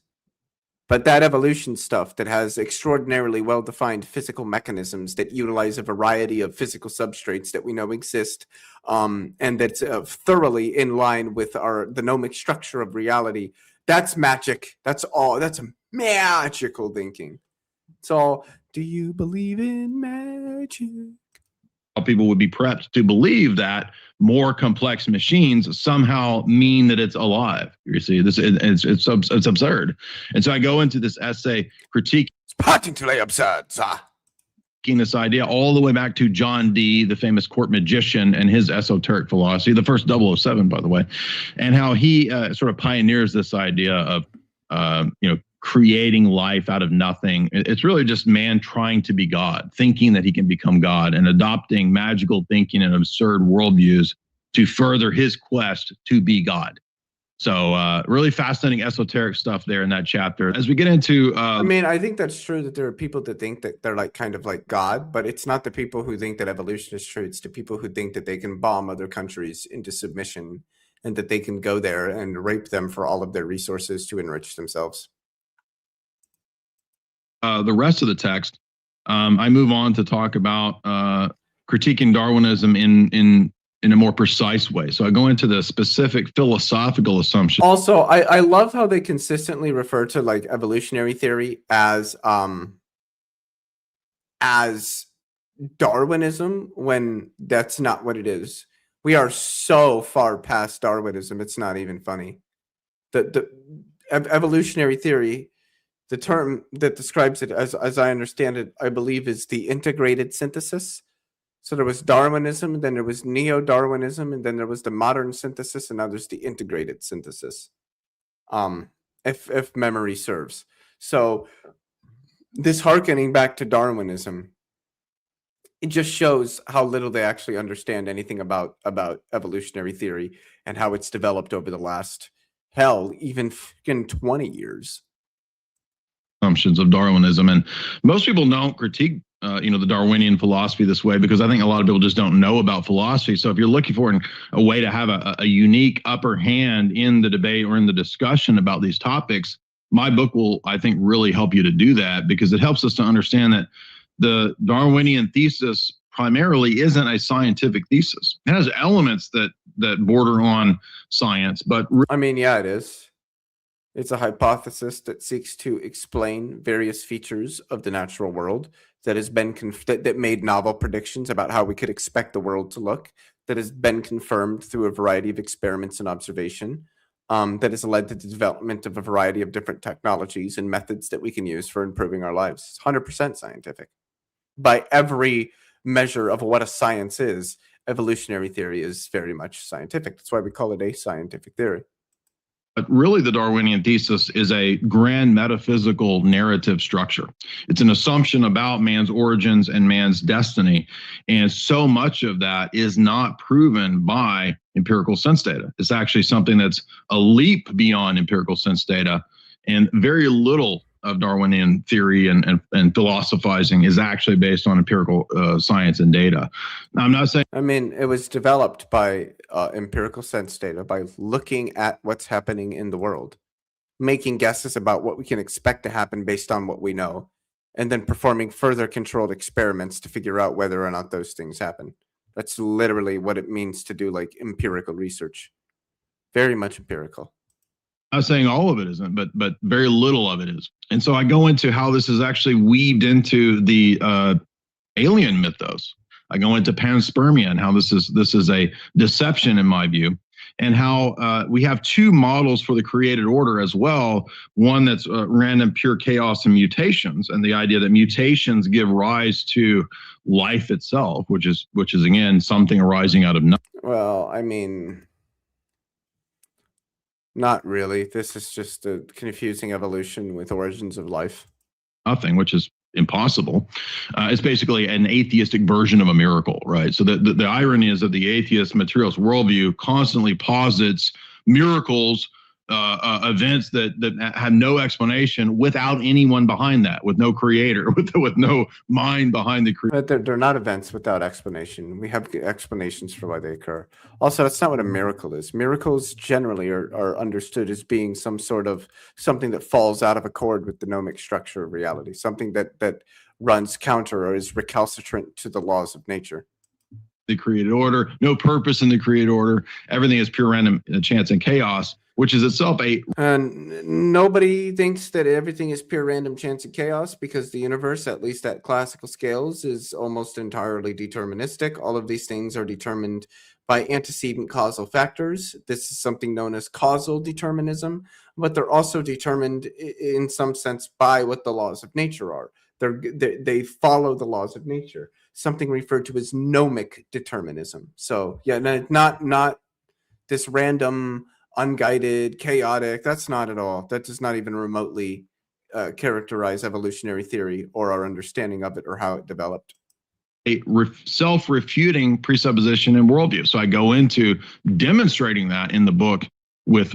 But that evolution stuff that has extraordinarily well-defined physical mechanisms that utilize a variety of physical substrates that we know exist, and that's thoroughly in line with the gnomic structure of reality, that's magic. That's all. That's magical thinking. So, do you believe in magic? People would be prepped to believe that more complex machines somehow mean that it's alive. You see, it's absurd. And so I go into this essay critique patently absurd, sir. This idea all the way back to John Dee, the famous court magician, and his esoteric philosophy, the first 007, by the way, and how he sort of pioneers this idea of, creating life out of nothing. It's really just man trying to be God, thinking that he can become God, and adopting magical thinking and absurd worldviews to further his quest to be God. So really fascinating esoteric stuff there in that chapter. As we get into... I mean, I think that's true that there are people that think that they're like kind of like God, but it's not the people who think that evolution is true. It's the people who think that they can bomb other countries into submission and that they can go there and rape them for all of their resources to enrich themselves. The rest of the text, I move on to talk about critiquing Darwinism in a more precise way. So I go into the specific philosophical assumptions. Also, I love how they consistently refer to like evolutionary theory as Darwinism when that's not what it is. We are so far past Darwinism, it's not even funny. The evolutionary theory, the term that describes it, as I understand it, I believe is the integrated synthesis. So there was Darwinism, and then there was neo-Darwinism, and then there was the modern synthesis, and now there's the integrated synthesis. If memory serves. So this harkening back to Darwinism, it just shows how little they actually understand anything about evolutionary theory and how it's developed over the last, hell, even 20 years. Assumptions of Darwinism, and most people don't critique the Darwinian philosophy this way because I think a lot of people just don't know about philosophy. So if you're looking for a way to have a unique upper hand in the debate or in the discussion about these topics, my book will, I think, really help you to do that, because it helps us to understand that the Darwinian thesis primarily isn't a scientific thesis. It has elements that border on science, but I mean, yeah, it is. It's a hypothesis that seeks to explain various features of the natural world that has been that made novel predictions about how we could expect the world to look, that has been confirmed through a variety of experiments and observation, that has led to the development of a variety of different technologies and methods that we can use for improving our lives. It's 100% scientific. By every measure of what a science is, evolutionary theory is very much scientific. That's why we call it a scientific theory. But really, the Darwinian thesis is a grand metaphysical narrative structure. It's an assumption about man's origins and man's destiny. And so much of that is not proven by empirical sense data. It's actually something that's a leap beyond empirical sense data. And very little of Darwinian theory and philosophizing is actually based on empirical science and data. Now, I'm not saying... I mean, it was developed by empirical sense data, by looking at what's happening in the world, making guesses about what we can expect to happen based on what we know, and then performing further controlled experiments to figure out whether or not those things happen. That's literally what it means to do like empirical research. Very much empirical. I'm not saying all of it isn't, but very little of it is. And so I go into how this is actually weaved into the alien mythos. I go into panspermia and how this is a deception in my view, and how we have two models for the created order as well. One that's random, pure chaos and mutations, and the idea that mutations give rise to life itself, which is again something arising out of nothing. Well, I mean, not really. This is just a confusing evolution with origins of life. Nothing, which is impossible. It's basically an atheistic version of a miracle, right? So the irony is that the atheist materialist worldview constantly posits miracles, events that have no explanation without anyone behind that, with no creator, with no mind behind the creator. But they're not events without explanation. We have explanations for why they occur. Also, that's not what a miracle is. Miracles generally are understood as being some sort of something that falls out of accord with the gnomic structure of reality, something that runs counter or is recalcitrant to the laws of nature. The created order, no purpose in the created order. Everything is pure random chance and chaos, which is itself and nobody thinks that everything is pure random chance and chaos, because the universe, at least at classical scales, is almost entirely deterministic. All of these things are determined by antecedent causal factors. This is something known as causal determinism, but they're also determined in some sense by what the laws of nature are. They follow the laws of nature, something referred to as gnomic determinism. So yeah, not this random, unguided, chaotic. That's not at all. That does not even remotely characterize evolutionary theory or our understanding of it or how it developed. A self-refuting presupposition and worldview. So I go into demonstrating that in the book with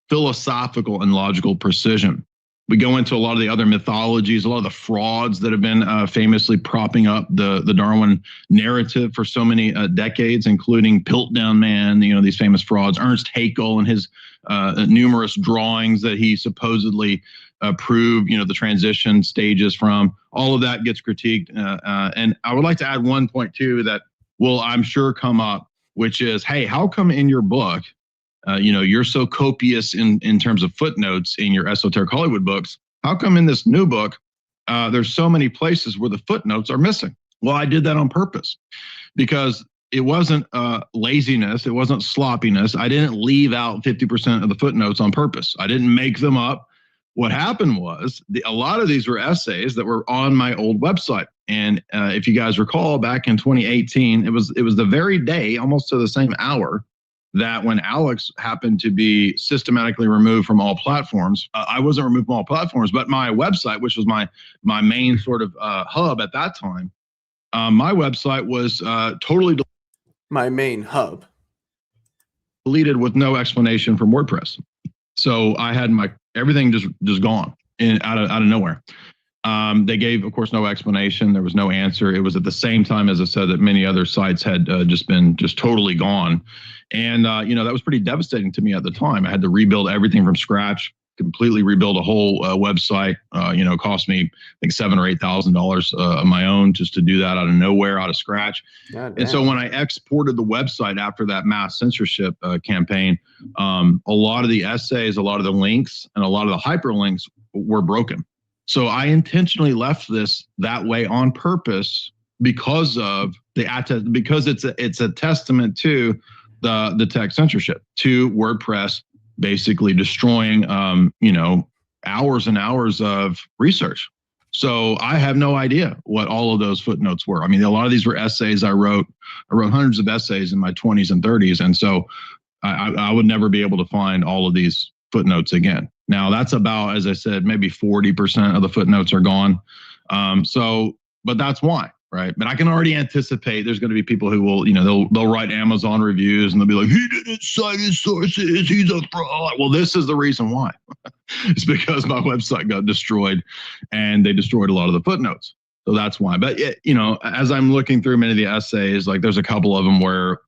philosophical and logical precision. We go into a lot of the other mythologies, a lot of the frauds that have been famously propping up the Darwin narrative for so many decades, including Piltdown Man, these famous frauds, Ernst Haeckel and his numerous drawings that he supposedly proved, the transition stages from. All of that gets critiqued. And I would like to add one point too that will, I'm sure, come up, which is, hey, how come in your book, you're so copious in terms of footnotes in your esoteric Hollywood books? How come in this new book, there's so many places where the footnotes are missing? Well, I did that on purpose because it wasn't laziness. It wasn't sloppiness. I didn't leave out 50% of the footnotes on purpose. I didn't make them up. What happened was a lot of these were essays that were on my old website. And if you guys recall, back in 2018, it was the very day, almost to the same hour, that when Alex happened to be systematically removed from all platforms, I wasn't removed from all platforms, but my website, which was my main sort of hub at that time, my website was totally my main hub deleted with no explanation from WordPress. So I had everything just gone out of nowhere. They gave, of course, no explanation. There was no answer. It was at the same time, as I said, that many other sites had just been totally gone. And, that was pretty devastating to me at the time. I had to rebuild everything from scratch, completely rebuild a whole website. Cost me, I think, $7,000 or $8,000 of my own just to do that out of nowhere, out of scratch. And so when I exported the website after that mass censorship campaign, a lot of the essays, a lot of the links, and a lot of the hyperlinks were broken. So I intentionally left this that way on purpose because it's a testament to the tech censorship, to WordPress basically destroying hours and hours of research. So I have no idea what all of those footnotes were. I mean, a lot of these were essays I wrote. I wrote hundreds of essays in my 20s and 30s, and so I would never be able to find all of these footnotes again. Now that's about, as I said, maybe 40% of the footnotes are gone. But that's why, right? But I can already anticipate there's going to be people who will, they'll write Amazon reviews and they'll be like, he didn't cite his sources, he's a fraud. Well, this is the reason why. It's because my website got destroyed and they destroyed a lot of the footnotes. So that's why. But as I'm looking through many of the essays, like there's a couple of them where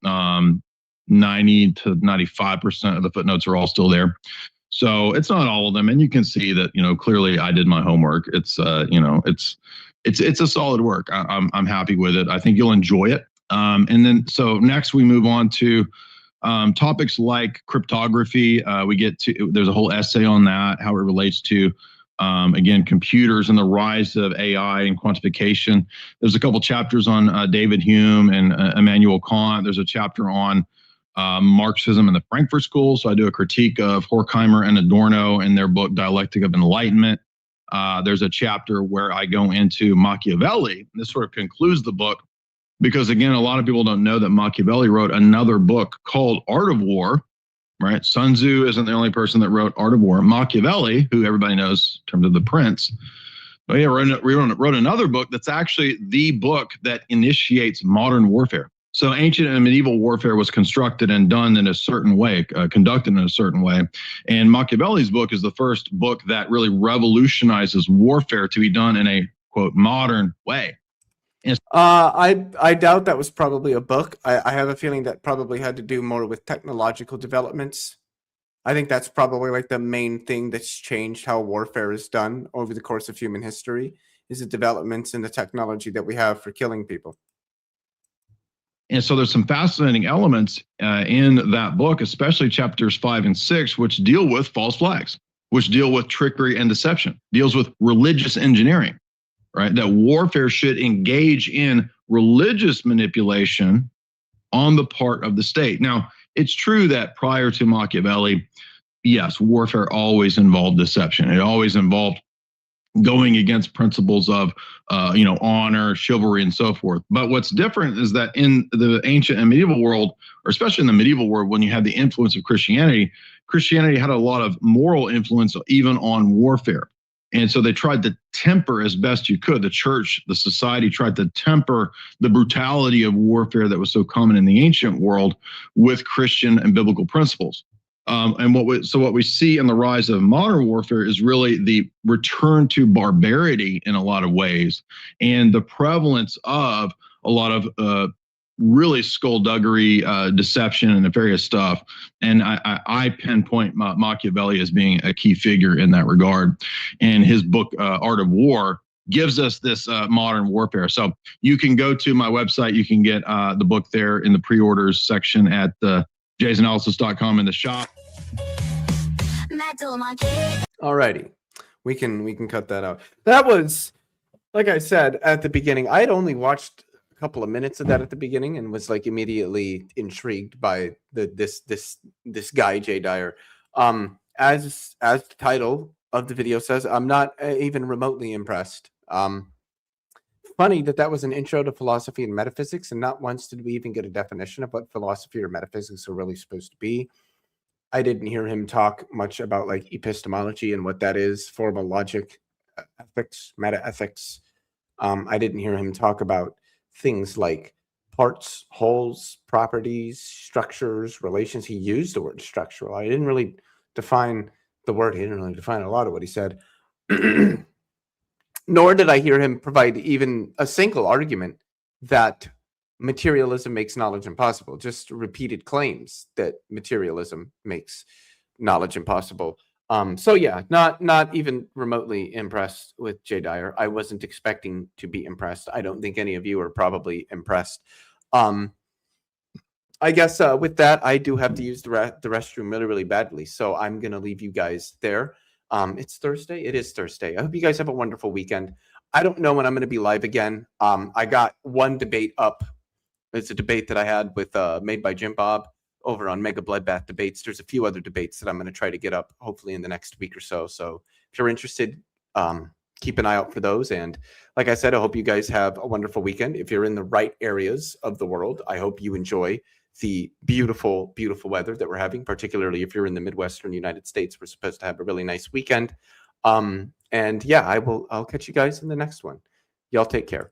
90 to 95% of the footnotes are all still there. So it's not all of them, and you can see that clearly I did my homework. It's it's a solid work. I'm happy with it. I think you'll enjoy it. And then so next we move on to topics like cryptography. There's a whole essay on that, how it relates to again computers and the rise of AI and quantification. There's a couple chapters on David Hume and Immanuel Kant. There's a chapter on Marxism in the Frankfurt School. So I do a critique of Horkheimer and Adorno in their book, Dialectic of Enlightenment. There's a chapter where I go into Machiavelli. And this sort of concludes the book because, again, a lot of people don't know that Machiavelli wrote another book called Art of War, right? Sun Tzu isn't the only person that wrote Art of War. Machiavelli, who everybody knows in terms of the Prince, wrote another book that's actually the book that initiates modern warfare. So ancient and medieval warfare was constructed and done in a certain way, conducted in a certain way. And Machiavelli's book is the first book that really revolutionizes warfare to be done in a, quote, modern way. I doubt that was probably a book. I have a feeling that probably had to do more with technological developments. I think that's probably like the main thing that's changed how warfare is done over the course of human history is the developments in the technology that we have for killing people. And so there's some fascinating elements in that book, especially chapters 5 and 6, which deal with false flags, which deal with trickery and deception, deals with religious engineering, right? That warfare should engage in religious manipulation on the part of the state. Now, it's true that prior to Machiavelli, yes, warfare always involved deception. It always involved going against principles of, honor, chivalry, and so forth. But what's different is that in the ancient and medieval world, or especially in the medieval world, when you had the influence of Christianity, Christianity had a lot of moral influence even on warfare. And so they tried to temper as best you could. The church, the society tried to temper the brutality of warfare that was so common in the ancient world with Christian and biblical principles. And what we see in the rise of modern warfare is really the return to barbarity in a lot of ways, and the prevalence of a lot of really skullduggery, deception, and nefarious stuff. And I pinpoint Machiavelli as being a key figure in that regard. And his book, Art of War, gives us this modern warfare. So you can go to my website. You can get the book there in the pre-orders section at jaysanalysis.com in the shop. Alrighty, we can cut that out. That was, like I said at the beginning, I had only watched a couple of minutes of that at the beginning and was like immediately intrigued by this guy Jay Dyer. As the title of the video says, I'm not even remotely impressed. Funny that was an intro to philosophy and metaphysics, and not once did we even get a definition of what philosophy or metaphysics are really supposed to be. I didn't hear him talk much about like epistemology and what that is, formal logic, ethics, meta-ethics. I didn't hear him talk about things like parts, wholes, properties, structures, relations. He used the word structural. I didn't really define the word. He didn't really define a lot of what he said. Nor did I hear him provide even a single argument that materialism makes knowledge impossible. Just repeated claims that materialism makes knowledge impossible. So yeah, not even remotely impressed with Jay Dyer. I wasn't expecting to be impressed. I don't think any of you are probably impressed. I guess with that, I do have to use the restroom really, really badly. So I'm going to leave you guys there. It's Thursday. It is Thursday. I hope you guys have a wonderful weekend. I don't know when I'm going to be live again. I got one debate up. It's a debate that I had with made by Jim Bob over on Mega Bloodbath Debates. There's a few other debates that I'm going to try to get up hopefully in the next week or so. So if you're interested, keep an eye out for those. And like I said, I hope you guys have a wonderful weekend. If you're in the right areas of the world, I hope you enjoy the beautiful, beautiful weather that we're having, particularly if you're in the Midwestern United States. We're supposed to have a really nice weekend. And yeah, I'll catch you guys in the next one. Y'all take care.